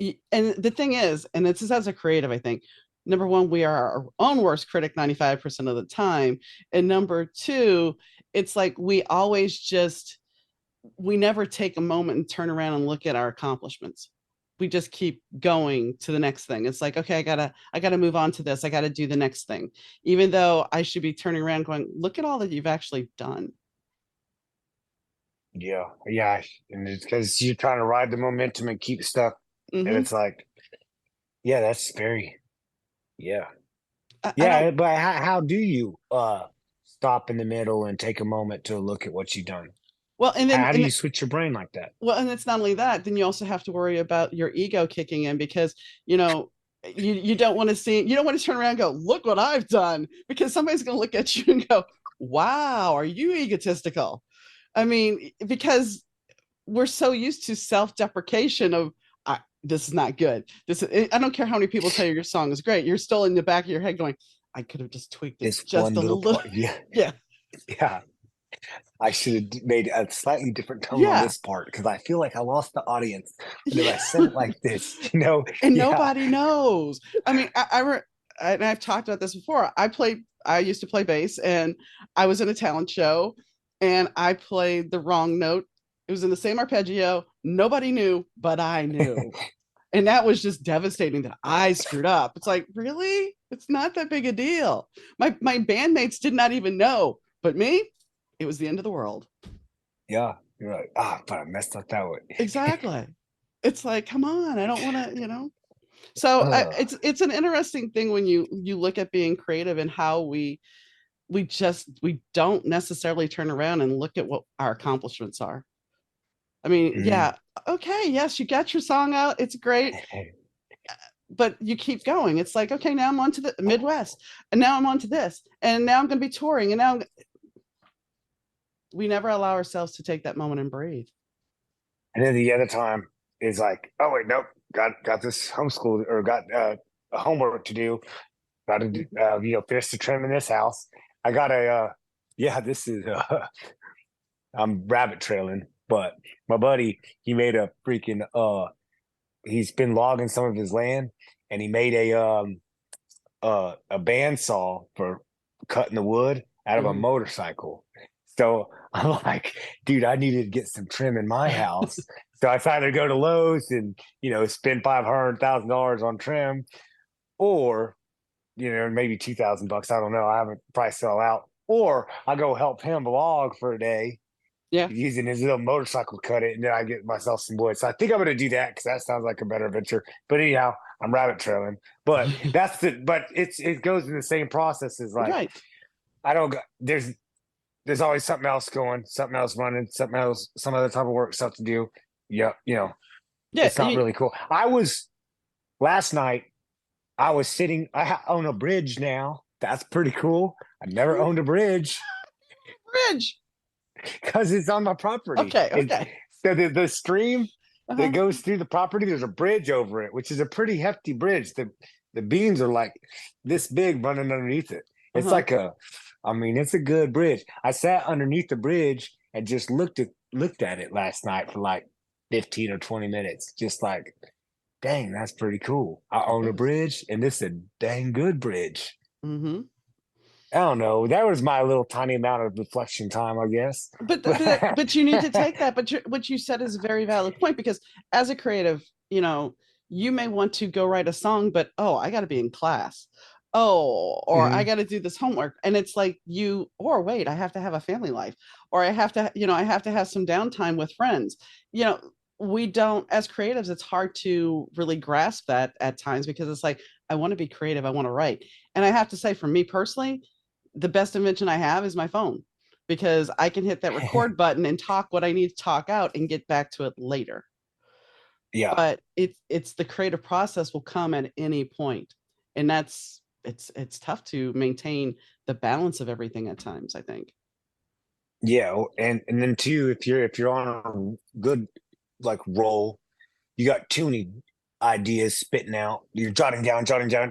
[SPEAKER 2] Mhm.
[SPEAKER 1] and the thing is, and this is as a creative, I think, number one, we are our own worst critic 95% of the time. And number two, it's like we never take a moment and turn around and look at our accomplishments. We just keep going to the next thing. It's like, okay, I gotta move on to this. I gotta do the next thing. Even though I should be turning around going, look at all that you've actually done.
[SPEAKER 2] Yeah. Yeah. And it's because you're trying to ride the momentum and keep stuff. And
[SPEAKER 1] Hmm.
[SPEAKER 2] it's like, yeah, that's very, yeah.
[SPEAKER 1] I don't
[SPEAKER 2] Yeah. But how do you stop in the middle and take a moment to look at what you've done?
[SPEAKER 1] well, and then
[SPEAKER 2] How do
[SPEAKER 1] and
[SPEAKER 2] you switch your brain like that?
[SPEAKER 1] well, and it's not only that, then you also have to worry about your ego kicking in because, you don't want to you don't want to turn around and go, look what I've done, because somebody's going to look at you and go, wow, are you egotistical? I mean, because we're so used to self-deprecation of, this is not good. I don't care how many people tell you your song is great. You're still in the back of your head going, I could have just tweaked it
[SPEAKER 2] This
[SPEAKER 1] just
[SPEAKER 2] one
[SPEAKER 1] a
[SPEAKER 2] little
[SPEAKER 1] little.
[SPEAKER 2] part. Yeah.
[SPEAKER 1] Yeah.
[SPEAKER 2] Yeah. I should have made a slightly different tone on
[SPEAKER 1] Yeah.
[SPEAKER 2] this part because I feel like I lost the audience. And if I said it like this,
[SPEAKER 1] And
[SPEAKER 2] yeah.
[SPEAKER 1] nobody knows. I mean, and I've talked about this before. I used to play bass, and I was in a talent show, and I played the wrong note. It was in the same arpeggio. Nobody knew, but I knew, and that was just devastating that I screwed up. It's like, really? It's not that big a deal. My bandmates did not even know, but me, it was the end of the world.
[SPEAKER 2] Yeah. You're like, but I messed up that way.
[SPEAKER 1] Exactly. It's like, come on, I don't want to. So
[SPEAKER 2] uh,
[SPEAKER 1] it's an interesting thing when you look at being creative and how we don't necessarily turn around and look at what our accomplishments are. I mean,
[SPEAKER 2] mm,
[SPEAKER 1] yeah, okay, yes, you got your song out, it's great, but you keep going. It's like, okay, now I'm on to the Midwest, and now I'm on to this, and now I'm going to be touring, and now we never allow ourselves to take that moment and breathe.
[SPEAKER 2] And then the other time is like, oh wait, nope, got this homeschool or got homework to do. Got to do, finish the trim in this house. I got a yeah, this is I'm rabbit trailing, but my buddy, he made a freaking he's been logging some of his land, and he made a bandsaw for cutting the wood out of a
[SPEAKER 1] Mhm.
[SPEAKER 2] motorcycle. So I'm like, dude, I needed to get some trim in my house. So I decided to go to Lowe's and spend $500,000 on trim, or maybe $2,000. I don't know. I haven't probably sell out. Or I go help him log for a day
[SPEAKER 1] Yeah.
[SPEAKER 2] using his little motorcycle to cut it, and then I get myself some wood. So I think I'm going to do that because that sounds like a better venture. But anyhow, I'm rabbit trailing. But it goes in the same process as like
[SPEAKER 1] Right.
[SPEAKER 2] I don't there's always something else going, something else running, something else, some other type of work stuff to do. Yeah,
[SPEAKER 1] Yeah.
[SPEAKER 2] it's not really cool. I was last night. I was sitting. Own a bridge now. That's pretty cool. I've never owned a bridge
[SPEAKER 1] Bridge.
[SPEAKER 2] because it's on my property.
[SPEAKER 1] Okay.
[SPEAKER 2] It's
[SPEAKER 1] Okay.
[SPEAKER 2] so the stream that
[SPEAKER 1] Uh-huh.
[SPEAKER 2] goes through the property. There's a bridge over it, which is a pretty hefty bridge. The beams are like this big running underneath it. It's
[SPEAKER 1] Uh-huh.
[SPEAKER 2] like it's a good bridge. I sat underneath the bridge and just looked at it last night for like 15 or 20 minutes. Just like, dang, that's pretty cool. I
[SPEAKER 1] It
[SPEAKER 2] own a
[SPEAKER 1] is.
[SPEAKER 2] bridge, and this is a dang good bridge.
[SPEAKER 1] Mm-hmm.
[SPEAKER 2] I don't know. That was my little tiny amount of reflection time, I guess.
[SPEAKER 1] But you need to take that. But what you said is a very valid point, because as a creative, you may want to go write a song, but oh, I got to be in class. Oh, or I
[SPEAKER 2] Mhm.
[SPEAKER 1] got to do this homework, and it's like or wait, I have to have a family life, or I have to, I have to have some downtime with friends. You know, we don't, as creatives, it's hard to really grasp that at times, because it's like, I want to be creative, I want to write, and I have to say, for me personally, the best invention I have is my phone, because I can hit that record button and talk what I need to talk out and get back to it later.
[SPEAKER 2] Yeah.
[SPEAKER 1] But it's the creative process will come at any point, and it's tough to maintain the balance of everything at times, I think.
[SPEAKER 2] Yeah. And then too, if you're on a good like roll, you got too many ideas spitting out. You're jotting down,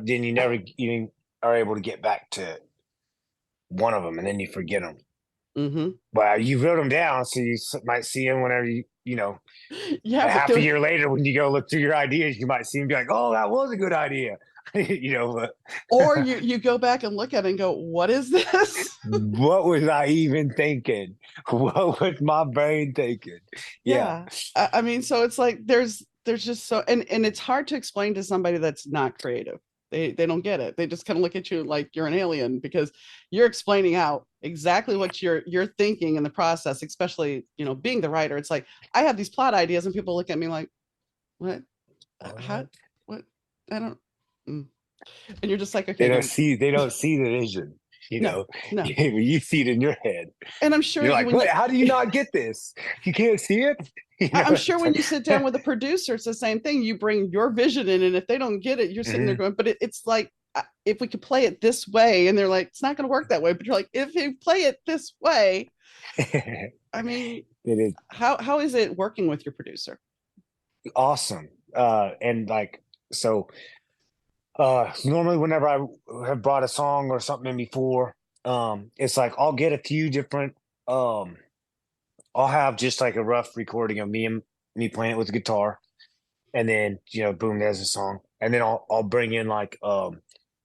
[SPEAKER 2] then you never even are able to get back to one of them, and then you forget them.
[SPEAKER 1] Hmm.
[SPEAKER 2] But you wrote them down, so you might see them whenever
[SPEAKER 1] Yeah,
[SPEAKER 2] a
[SPEAKER 1] but
[SPEAKER 2] half a year later when you go look through your ideas, you might see them be like, "Oh, that was a good idea," But
[SPEAKER 1] or you go back and look at it and go, what is this?
[SPEAKER 2] what was I even thinking? What was my brain thinking? Yeah,
[SPEAKER 1] Yeah. I mean, so it's like there's just so, and it's hard to explain to somebody that's not creative. They don't get it. They just kind of look at you like you're an alien, because you're explaining out exactly what you're thinking in the process, especially, being the writer. It's like, I have these plot ideas and people look at me like, what? How,
[SPEAKER 2] what?
[SPEAKER 1] what? I don't. Mm. And you're just like,
[SPEAKER 2] They
[SPEAKER 1] okay,
[SPEAKER 2] don't
[SPEAKER 1] no,
[SPEAKER 2] see. They don't see the vision.
[SPEAKER 1] no, no.
[SPEAKER 2] You see it in your head.
[SPEAKER 1] And I'm sure
[SPEAKER 2] You're
[SPEAKER 1] you
[SPEAKER 2] like,
[SPEAKER 1] when
[SPEAKER 2] "Wait,
[SPEAKER 1] you
[SPEAKER 2] how do you not get this? You can't see it."
[SPEAKER 1] I'm sure
[SPEAKER 2] It's
[SPEAKER 1] when
[SPEAKER 2] like,
[SPEAKER 1] you sit down with a producer, it's the same thing. You bring your vision in, and if they don't get it, you're sitting there
[SPEAKER 2] Mhm.
[SPEAKER 1] going, but it's like, if we could play it this way, and they're like, it's not going to work that way. But you're like, if you play it this way,
[SPEAKER 2] It
[SPEAKER 1] I mean,
[SPEAKER 2] is
[SPEAKER 1] how is it working with your producer?
[SPEAKER 2] awesome. And like so normally whenever I have brought a song or something in before, it's like I'll get a few different um I'll have just like a rough recording of me playing it with the guitar, and then boom, there's a song. And then I'll bring in like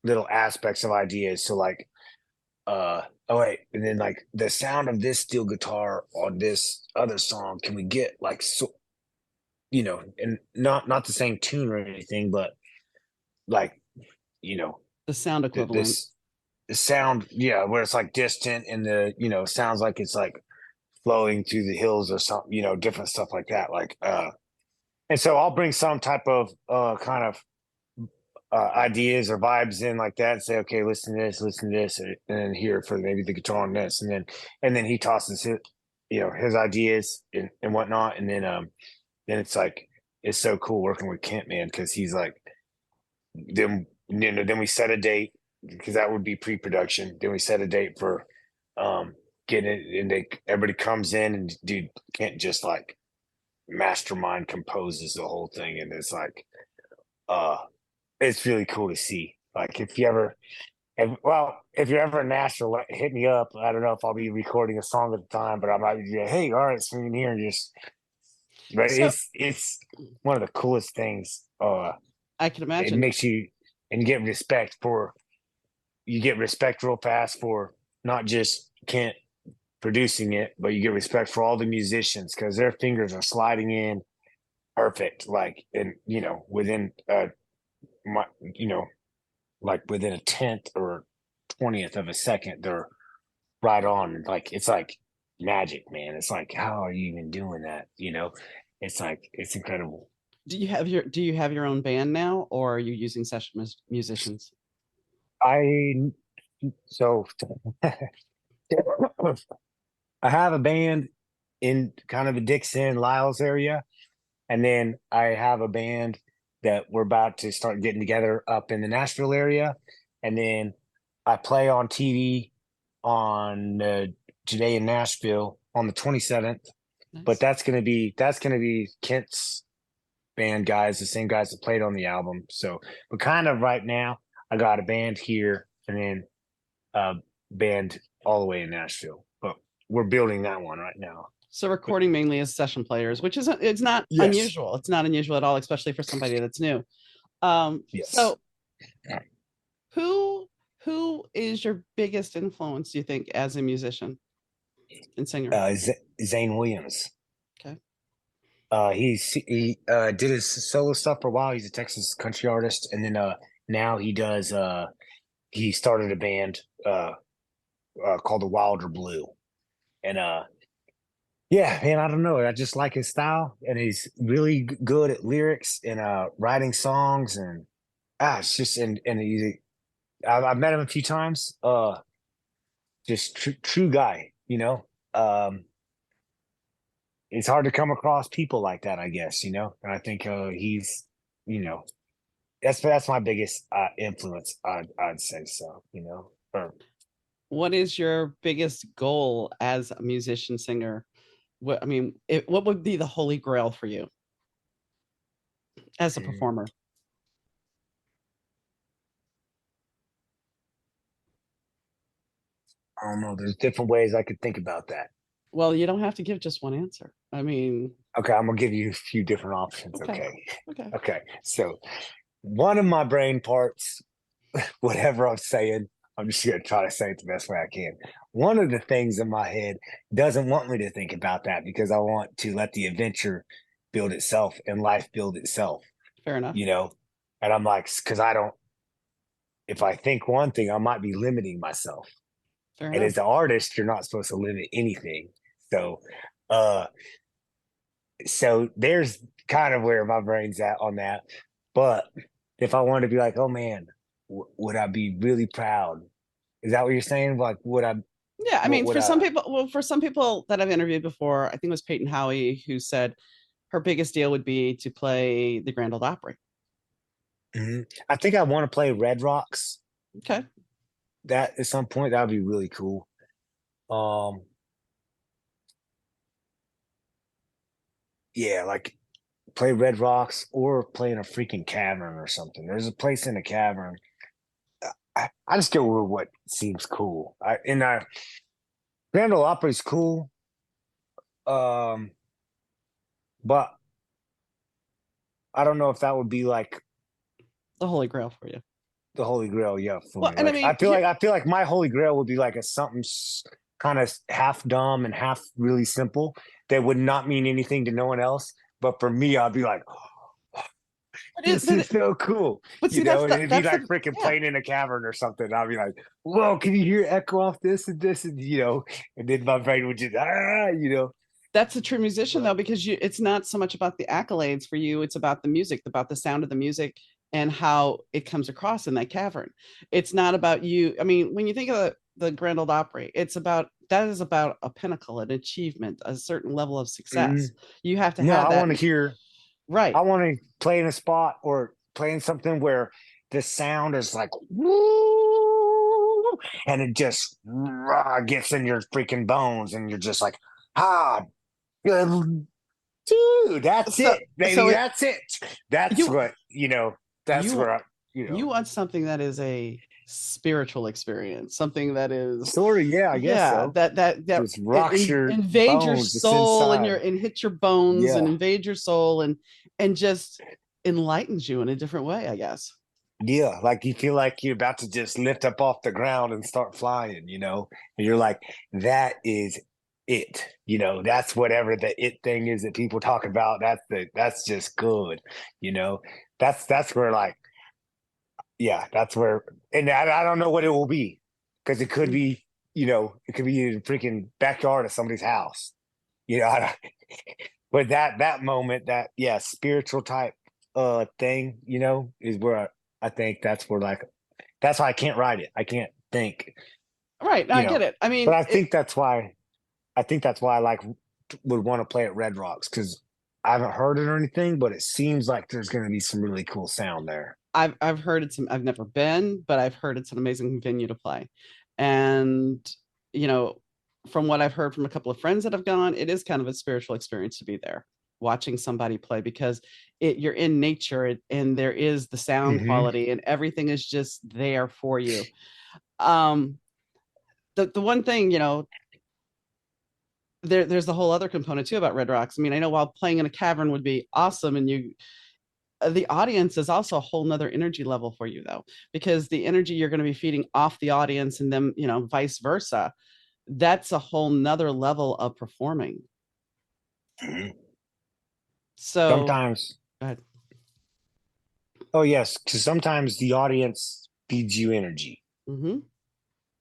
[SPEAKER 2] little aspects of ideas. So like oh wait, and then like the sound of this steel guitar on this other song, can we get like and not the same tune or anything, but like you know
[SPEAKER 1] The sound equivalent.
[SPEAKER 2] this the sound, yeah, where it's like distant, and the sounds like it's like flowing through the hills or something, different stuff like that, like and so I'll bring some type of kind of ideas or vibes in like that, and say, okay, listen to this, and then here for maybe the guitar on this, and then he tosses his ideas and whatnot, and then it's like it's so cool working with Kent, man, because he's like then we set a date because that would be pre-production. Then we set a date for getting it, and everybody comes in, and dude can't just like mastermind composes the whole thing, and it's like uh it's really cool to see. Like if you're ever in Nashville, hit me up. I don't know if I'll be recording a song at the time, but I might be like, hey, all right, swing in here and just. But
[SPEAKER 1] So
[SPEAKER 2] it's one of the coolest things.
[SPEAKER 1] I can
[SPEAKER 2] It
[SPEAKER 1] imagine.
[SPEAKER 2] makes you and you get respect real fast for not just Kent producing it, but you get respect for all the musicians because their fingers are sliding in perfect, like within my like within a tenth or 20th of a second, they're right on. Like it's like magic, man. It's like, how are you even doing that? It's like it's incredible.
[SPEAKER 1] Do you have your own band now, or are you using session musicians?
[SPEAKER 2] I so I have a band in kind of the Dixon Lyles area, and then I have a band that we're about to start getting together up in the Nashville area, and then I play on TV on today in Nashville on the 27th. But
[SPEAKER 1] Nice.
[SPEAKER 2] that's gonna be Kent's band guys, the same guys that played on the album. So, but kind of right now, I got a band here and then a band all the way in Nashville. But we're building that one right now.
[SPEAKER 1] So
[SPEAKER 2] But
[SPEAKER 1] recording mainly as session players, which isn't it's not
[SPEAKER 2] yes,
[SPEAKER 1] unusual. It's not unusual at all, especially for somebody that's new.
[SPEAKER 2] yes.
[SPEAKER 1] So who who is your biggest influence, do you think, as a musician and singer?
[SPEAKER 2] Zane Williams.
[SPEAKER 1] Okay.
[SPEAKER 2] He did his solo stuff for a while. He's a Texas country artist, and then now he started a band called the Wilder Blue, and yeah, man, I don't know. I just like his style, and he's really good at lyrics and writing songs, and it's just and I've met him a few times. Just true guy, It's hard to come across people like that, I guess, And I think he's, you know, that's my biggest influence. I'd say so, Or
[SPEAKER 1] What is your biggest goal as a musician singer? What I mean, what would be the holy grail for you as a
[SPEAKER 2] mm,
[SPEAKER 1] performer?
[SPEAKER 2] I don't know. There's different ways I could think about that.
[SPEAKER 1] Well, you don't have to give just one answer. I mean,
[SPEAKER 2] Okay, I'm gonna give you a few different options.
[SPEAKER 1] okay,
[SPEAKER 2] Okay,
[SPEAKER 1] okay.
[SPEAKER 2] okay. So one of my brain parts, whatever I'm saying, I'm just gonna try to say it the best way I can. One of the things in my head doesn't want me to think about that because I want to let the adventure build itself and life build itself,
[SPEAKER 1] Fair enough.
[SPEAKER 2] you know. And I'm like, because I don't. If I think one thing, I might be limiting myself.
[SPEAKER 1] Fair
[SPEAKER 2] And
[SPEAKER 1] enough.
[SPEAKER 2] as an artist, you're not supposed to limit anything. So, uh, so there's kind of where my brain's at on that. But if I wanted to be like, oh man, would I be really proud? Is that what you're saying? Like,
[SPEAKER 1] Yeah, I
[SPEAKER 2] what
[SPEAKER 1] mean,
[SPEAKER 2] would
[SPEAKER 1] for
[SPEAKER 2] I,
[SPEAKER 1] some people, well, for some people that I've interviewed before, I think it was Peyton Howie who said her biggest deal would be to play the Grand Ole Opry.
[SPEAKER 2] Mhm. I think I want to play Red Rocks
[SPEAKER 1] Okay.
[SPEAKER 2] that at some point. That would be really cool. Um, yeah, like play Red Rocks or play in a freaking cavern or something. There's a place in a cavern. I just go with what seems cool. Grand Ole Opry is cool. Um, but I don't know if that would be like
[SPEAKER 1] The Holy Grail for you.
[SPEAKER 2] the Holy Grail. Yeah, for
[SPEAKER 1] Well,
[SPEAKER 2] me.
[SPEAKER 1] and I
[SPEAKER 2] Like
[SPEAKER 1] mean, here,
[SPEAKER 2] I feel like my Holy Grail would be like a something kind of half dumb and half really simple that would not mean anything to no one else. But for me, I'd be like,
[SPEAKER 1] but
[SPEAKER 2] this is so cool,
[SPEAKER 1] but see,
[SPEAKER 2] And it'd be
[SPEAKER 1] that's
[SPEAKER 2] like
[SPEAKER 1] the
[SPEAKER 2] freaking
[SPEAKER 1] yeah,
[SPEAKER 2] playing in a cavern or something. I'd be like, whoa, can you hear echo off this and this and and then my brain would just
[SPEAKER 1] that's a true musician though,
[SPEAKER 2] But
[SPEAKER 1] because it's not so much about the accolades for you, it's about the music, about the sound of the music and how it comes across in that cavern. It's not about you. I mean, when you think of the Grand Ole Opry, it's about that is about a pinnacle, an achievement, a certain level of
[SPEAKER 2] mm,
[SPEAKER 1] success. You have to
[SPEAKER 2] no,
[SPEAKER 1] have
[SPEAKER 2] I
[SPEAKER 1] that
[SPEAKER 2] want to hear.
[SPEAKER 1] right.
[SPEAKER 2] I want to play in a spot or play in something where the sound is like woo, and it just gets in your freaking bones, and you're just like, ah, dude, that's
[SPEAKER 1] So
[SPEAKER 2] it, baby,
[SPEAKER 1] so it
[SPEAKER 2] that's it. That's
[SPEAKER 1] you
[SPEAKER 2] what That's
[SPEAKER 1] you
[SPEAKER 2] where
[SPEAKER 1] you want something that is a spiritual experience, something that is,
[SPEAKER 2] story. Yeah, I guess
[SPEAKER 1] yeah,
[SPEAKER 2] so.
[SPEAKER 1] that
[SPEAKER 2] Just rocks your
[SPEAKER 1] invade your
[SPEAKER 2] bones. It's
[SPEAKER 1] soul and
[SPEAKER 2] inside.
[SPEAKER 1] your and hit your bones and
[SPEAKER 2] Yeah,
[SPEAKER 1] invade your soul and just enlightens you in a different way, I guess.
[SPEAKER 2] yeah. Like you feel like you're about to just lift up off the ground and start flying. And you're like, that is it. That's whatever the it thing is that people talk about. That's just good. You know, that's where like, yeah, that's where, and I don't know what it will be, because it could
[SPEAKER 1] Mm.
[SPEAKER 2] be, it could be in the freaking backyard of somebody's house. I don't, but that moment, that, yeah, spiritual type thing, is where I think that's where, like, that's why I can't write it. I can't think,
[SPEAKER 1] Right. No,
[SPEAKER 2] you
[SPEAKER 1] I
[SPEAKER 2] know.
[SPEAKER 1] get it. I
[SPEAKER 2] But
[SPEAKER 1] mean,
[SPEAKER 2] I think that's why I like would want to play at Red Rocks, because I haven't heard it or anything, but it seems like there's going to be some really cool sound there.
[SPEAKER 1] I've heard I've never been, but I've heard it's an amazing venue to play. And you know, from what I've heard from a couple of friends that have gone, it is kind of a spiritual experience to be there watching somebody play, because you're in nature, and there is the sound
[SPEAKER 2] Hmm.
[SPEAKER 1] quality and everything is just there for you. Um the one thing, there's the whole other component too about Red Rocks. I mean, I know while playing in a cavern would be awesome, and the audience is also a whole nother energy level for you, though, because the energy you're going to be feeding off the audience and them, vice versa, that's a whole nother level of performing.
[SPEAKER 2] Hmm.
[SPEAKER 1] So
[SPEAKER 2] Sometimes,
[SPEAKER 1] go ahead.
[SPEAKER 2] oh yes, because sometimes the audience feeds you energy.
[SPEAKER 1] Mm-hmm.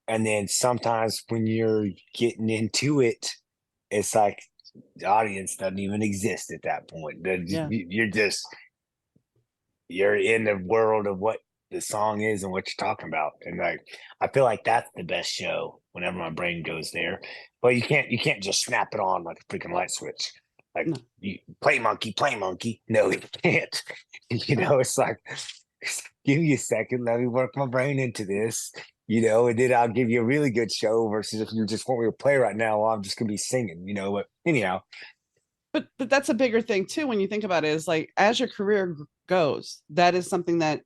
[SPEAKER 2] And then sometimes when you're getting into it, it's like the audience doesn't even exist at that point.
[SPEAKER 1] Yeah.
[SPEAKER 2] You're in the world of what the song is and what you're talking about. And like, I feel like that's the best show whenever my brain goes there. But you can't just snap it on like a freaking light switch. Like,
[SPEAKER 1] No.
[SPEAKER 2] you play monkey, play monkey. No, you can't.
[SPEAKER 1] Right.
[SPEAKER 2] It's like, give me a second, let me work my brain into this. And then I'll give you a really good show, versus if you just want me to play right now, well, I'm just gonna be singing. But anyhow.
[SPEAKER 1] But that's a bigger thing too when you think about it, is like, as your career goes, that is something that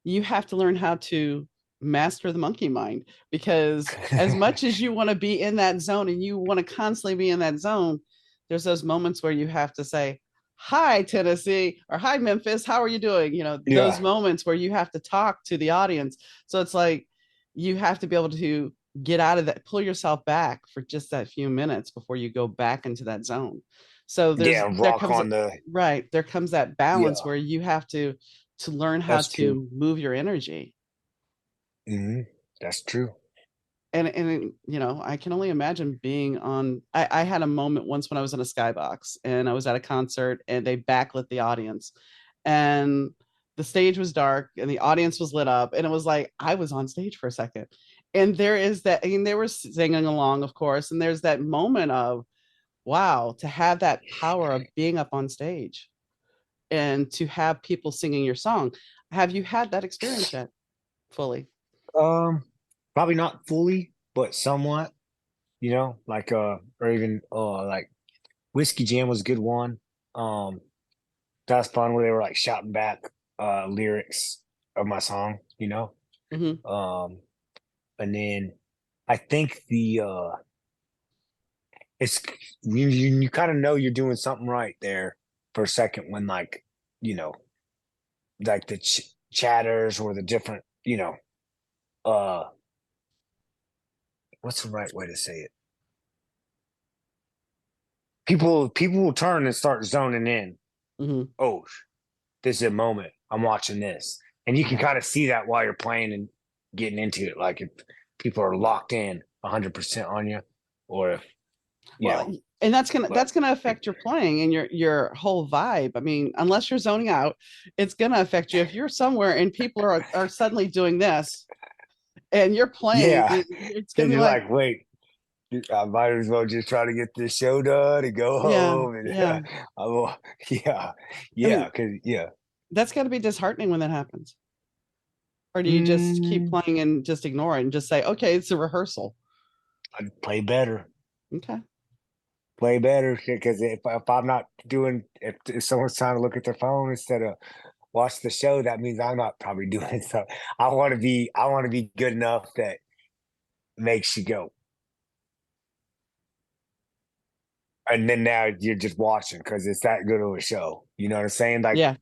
[SPEAKER 1] you have to learn how to master the monkey mind, because as much as you want to be in that zone and you want to constantly be in that zone, there's those moments where you have to say, hi Tennessee, or hi Memphis, how are you doing, those
[SPEAKER 2] Yeah.
[SPEAKER 1] moments where you have to talk to the audience. So it's like you have to be able to get out of that, pull yourself back for just that few minutes before you go back into that zone. So
[SPEAKER 2] Yeah,
[SPEAKER 1] there
[SPEAKER 2] rock
[SPEAKER 1] comes,
[SPEAKER 2] on the.
[SPEAKER 1] right, there comes that balance
[SPEAKER 2] Yeah,
[SPEAKER 1] where you have to learn how
[SPEAKER 2] that's true.
[SPEAKER 1] to move your energy.
[SPEAKER 2] Hmm. That's true.
[SPEAKER 1] And I can only imagine being on. I had a moment once when I was in a skybox and I was at a concert and they backlit the audience, and the stage was dark and the audience was lit up, and it was like I was on stage for a second. And there is that, I mean, they were singing along, of course, and there's that moment of, wow, to have that power of being up on stage and to have people singing your song. Have you had that experience yet fully?
[SPEAKER 2] Um, Probably not fully, but somewhat. Like or even like Whiskey Jam was a good one. Um, that's fun, where they were like shouting back lyrics of my song.
[SPEAKER 1] Hmm.
[SPEAKER 2] Um, and then I think the it's you kind of know you're doing something right there for a second, when like, you know like the chatters, or the different, uh what's the right way to say it, people will turn and start zoning in.
[SPEAKER 1] Hmm.
[SPEAKER 2] Oh, this is a moment, I'm watching this. And you can kind of see that while you're playing and getting into it, like if people are locked in 100% on you, or if you
[SPEAKER 1] Well,
[SPEAKER 2] know
[SPEAKER 1] and that's gonna
[SPEAKER 2] but
[SPEAKER 1] affect your playing and your whole vibe. I mean, unless you're zoning out, it's gonna affect you if you're somewhere and people are suddenly doing this and you're playing.
[SPEAKER 2] yeah,
[SPEAKER 1] It's gonna
[SPEAKER 2] because
[SPEAKER 1] be
[SPEAKER 2] you're
[SPEAKER 1] like,
[SPEAKER 2] like, wait, I might as well just try to get this show done and go
[SPEAKER 1] yeah,
[SPEAKER 2] home. And
[SPEAKER 1] yeah.
[SPEAKER 2] I will, yeah,
[SPEAKER 1] I
[SPEAKER 2] yeah,
[SPEAKER 1] mean,
[SPEAKER 2] because yeah,
[SPEAKER 1] that's got to be disheartening when that happens. Or do you just keep
[SPEAKER 2] Mm,
[SPEAKER 1] playing and just ignore it and just say, okay, it's a rehearsal?
[SPEAKER 2] I'd
[SPEAKER 1] Okay.
[SPEAKER 2] play better because if I'm not doing, if someone's trying to look at their phone instead of watch the show, that means I'm not probably doing it. So I want to be good enough that makes you go. And then now you're just watching because it's that good of a show. You know what I'm saying? Like
[SPEAKER 1] Yeah,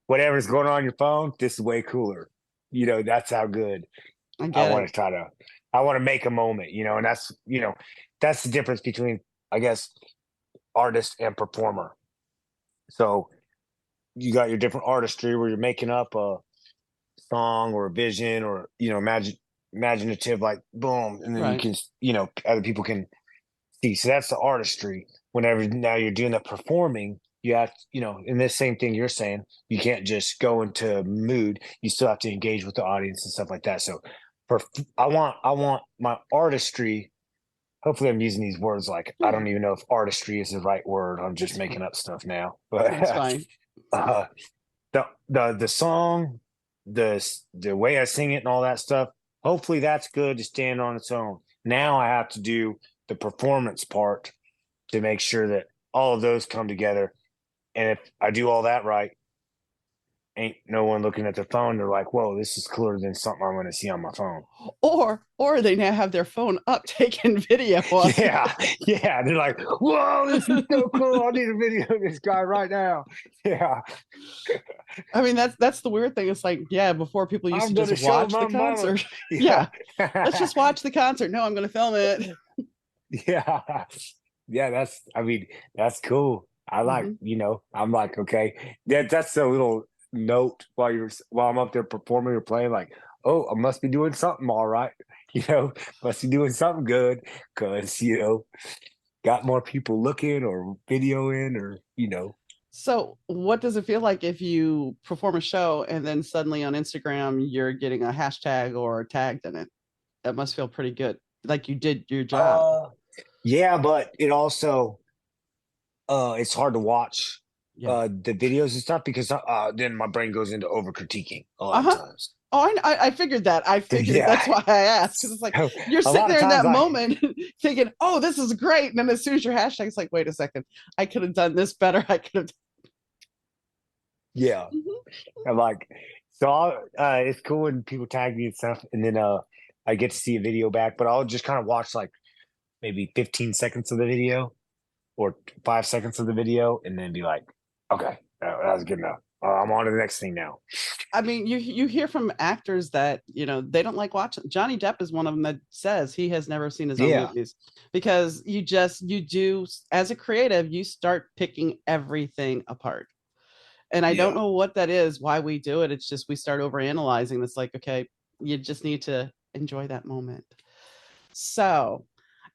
[SPEAKER 2] whatever's going on your phone, this is way cooler. That's how good
[SPEAKER 1] I
[SPEAKER 2] I
[SPEAKER 1] get
[SPEAKER 2] want
[SPEAKER 1] it.
[SPEAKER 2] to try to. I want to make a moment. And that's the difference between, I guess, artist and performer. So you got your different artistry where you're making up a song or a vision or imaginative, like boom, and then you
[SPEAKER 1] Right.
[SPEAKER 2] can other people can see. So that's the artistry. Whenever now you're doing the performing, you have in this same thing you're saying, you can't just go into mood. You still have to engage with the audience and stuff like that. So for I want my artistry. Hopefully I'm using these words like I
[SPEAKER 1] Yeah,
[SPEAKER 2] don't even know if artistry is the right word. I'm just
[SPEAKER 1] it's
[SPEAKER 2] making
[SPEAKER 1] fine.
[SPEAKER 2] up stuff now.
[SPEAKER 1] That's
[SPEAKER 2] But
[SPEAKER 1] fine.
[SPEAKER 2] uh the song, the way I sing it and all that stuff, hopefully that's good to stand on its own. Now I have to do the performance part to make sure that all of those come together. And if I do all that right, ain't no one looking at their phone. They're like, whoa, this is cooler than something I'm going to see on my phone.
[SPEAKER 1] Or they now have their phone up taking video of it.
[SPEAKER 2] Yeah. Yeah. They're like, whoa, this is so cool. I need a video of this guy right now. Yeah.
[SPEAKER 1] I mean, that's the weird thing. It's like, yeah, before people used to
[SPEAKER 2] I'm going
[SPEAKER 1] just
[SPEAKER 2] to show
[SPEAKER 1] watch the
[SPEAKER 2] my mama.
[SPEAKER 1] concert.
[SPEAKER 2] Yeah.
[SPEAKER 1] Yeah, let's just watch the concert. No, I'm going to film it.
[SPEAKER 2] Yeah. Yeah. I mean, that's cool.
[SPEAKER 1] Mhm.
[SPEAKER 2] I'm like, okay, that's a little note while I'm up there performing or playing, like, oh, I must be doing something all right. You know, must be doing something good because, got more people looking or videoing or.
[SPEAKER 1] So, what does it feel like if you perform a show and then suddenly on Instagram you're getting a hashtag or tagged in it? That must feel pretty good. Like you did your job.
[SPEAKER 2] Uh, yeah, but it also, it's hard to watch
[SPEAKER 1] Yeah.
[SPEAKER 2] the videos and stuff because then my brain goes into over critiquing a lot of
[SPEAKER 1] Uh-huh.
[SPEAKER 2] times.
[SPEAKER 1] Oh, I figured that. I figured
[SPEAKER 2] Yeah.
[SPEAKER 1] that's why I asked because it's like
[SPEAKER 2] So
[SPEAKER 1] you're
[SPEAKER 2] a
[SPEAKER 1] sitting
[SPEAKER 2] lot of
[SPEAKER 1] there in
[SPEAKER 2] times
[SPEAKER 1] that moment thinking, "Oh, this is great," and then as soon as your hashtag, it's like, "Wait a second, I could have done this better. I could have."
[SPEAKER 2] yeah, I'm like, so it's cool when people tag me and stuff, and then I get to see a video back, but I'll just kind of watch like maybe 15 seconds of the video or 5 seconds of the video, and then be like, okay, that was good enough. I'm on to the next thing now.
[SPEAKER 1] I mean, you hear from actors that they don't like watching. Johnny Depp is one of them that says he has never seen his own
[SPEAKER 2] Yeah,
[SPEAKER 1] movies because you do as a creative, you start picking everything apart. And I don't
[SPEAKER 2] yeah.
[SPEAKER 1] know what that is, why we do it. It's just we start over analyzing. It's like, okay, you just need to enjoy that moment. So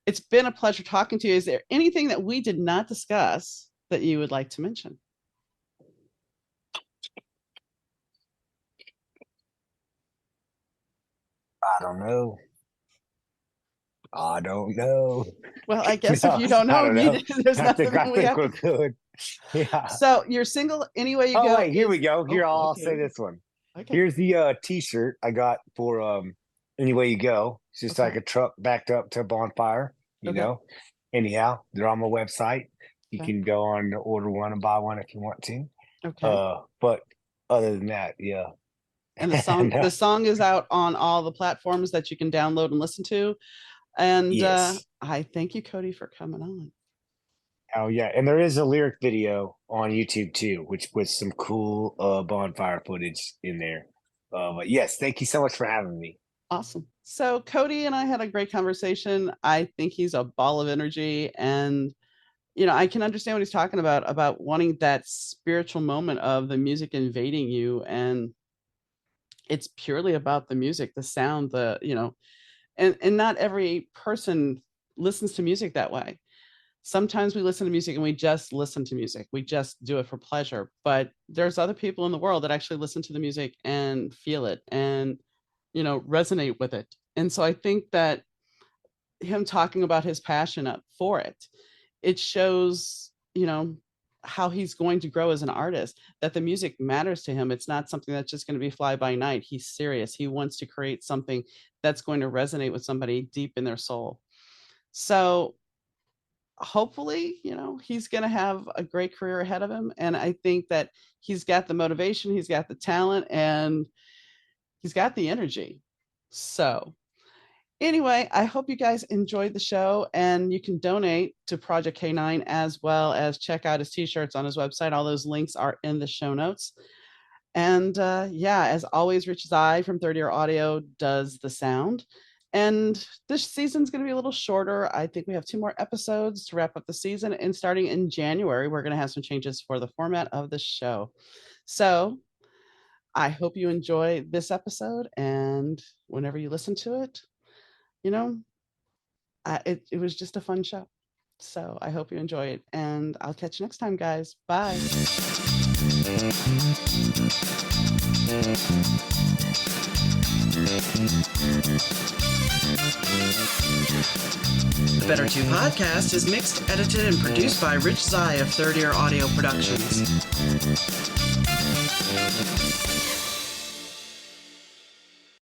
[SPEAKER 1] it's been a pleasure talking to you. Is there anything that we did not discuss that you would like to mention?
[SPEAKER 2] I don't know. I don't know.
[SPEAKER 1] Well, I guess if
[SPEAKER 2] No,
[SPEAKER 1] you don't
[SPEAKER 2] I
[SPEAKER 1] know,
[SPEAKER 2] don't know.
[SPEAKER 1] there's
[SPEAKER 2] I think
[SPEAKER 1] nothing
[SPEAKER 2] I
[SPEAKER 1] that we
[SPEAKER 2] think
[SPEAKER 1] have
[SPEAKER 2] we're
[SPEAKER 1] to.
[SPEAKER 2] good. Yeah.
[SPEAKER 1] So you're single anyway you
[SPEAKER 2] Oh
[SPEAKER 1] go
[SPEAKER 2] wait, here we
[SPEAKER 1] is
[SPEAKER 2] go. Here I'll say
[SPEAKER 1] okay.
[SPEAKER 2] this one.
[SPEAKER 1] Okay.
[SPEAKER 2] Here's the t-shirt I got for Anyway You Go. It's just
[SPEAKER 1] Okay.
[SPEAKER 2] like a truck backed up to a bonfire, you
[SPEAKER 1] Okay.
[SPEAKER 2] know. Anyhow, they're on my website. You
[SPEAKER 1] Okay.
[SPEAKER 2] can go on to order one and buy one if you want to.
[SPEAKER 1] Okay.
[SPEAKER 2] But other than that, yeah.
[SPEAKER 1] And
[SPEAKER 2] And,
[SPEAKER 1] the song is out on all the platforms that you can download and listen to. And
[SPEAKER 2] yes.
[SPEAKER 1] I thank you, Cody, for coming on.
[SPEAKER 2] Oh yeah, and there is a lyric video on YouTube too, which with some cool bonfire footage in there. But yes, thank you so much for having me.
[SPEAKER 1] Awesome. So Cody and I had a great conversation. I think he's a ball of energy and I can understand what he's talking about wanting that spiritual moment of the music invading you and it's purely about the music, the sound, and not every person listens to music that way. Sometimes we listen to music and we just listen to music. We just do it for pleasure. But there's other people in the world that actually listen to the music and feel it and, resonate with it. And so I think that him talking about his passion for it, it shows, how he's going to grow as an artist, that the music matters to him. It's not something that's just going to be fly by night. He's serious. He wants to create something that's going to resonate with somebody deep in their soul. So hopefully, he's going to have a great career ahead of him. And I think that he's got the motivation, he's got the talent, and he's got the energy. So anyway, I hope you guys enjoyed the show, and you can donate to Project K9 as well as check out his t-shirts on his website. All those links are in the show notes. And as always, Rich Zai from Third Year Audio does the sound. And this season's going to be a little shorter. I think we have 2 more episodes to wrap up the season. And starting in January, we're going to have some changes for the format of the show. So I hope you enjoy this episode. And whenever you listen to it, it was just a fun show. So I hope you enjoy it. And I'll catch you next time, guys. Bye. The Better 2 podcast is mixed, edited, and produced by Rich Zai of Third Year Audio Productions.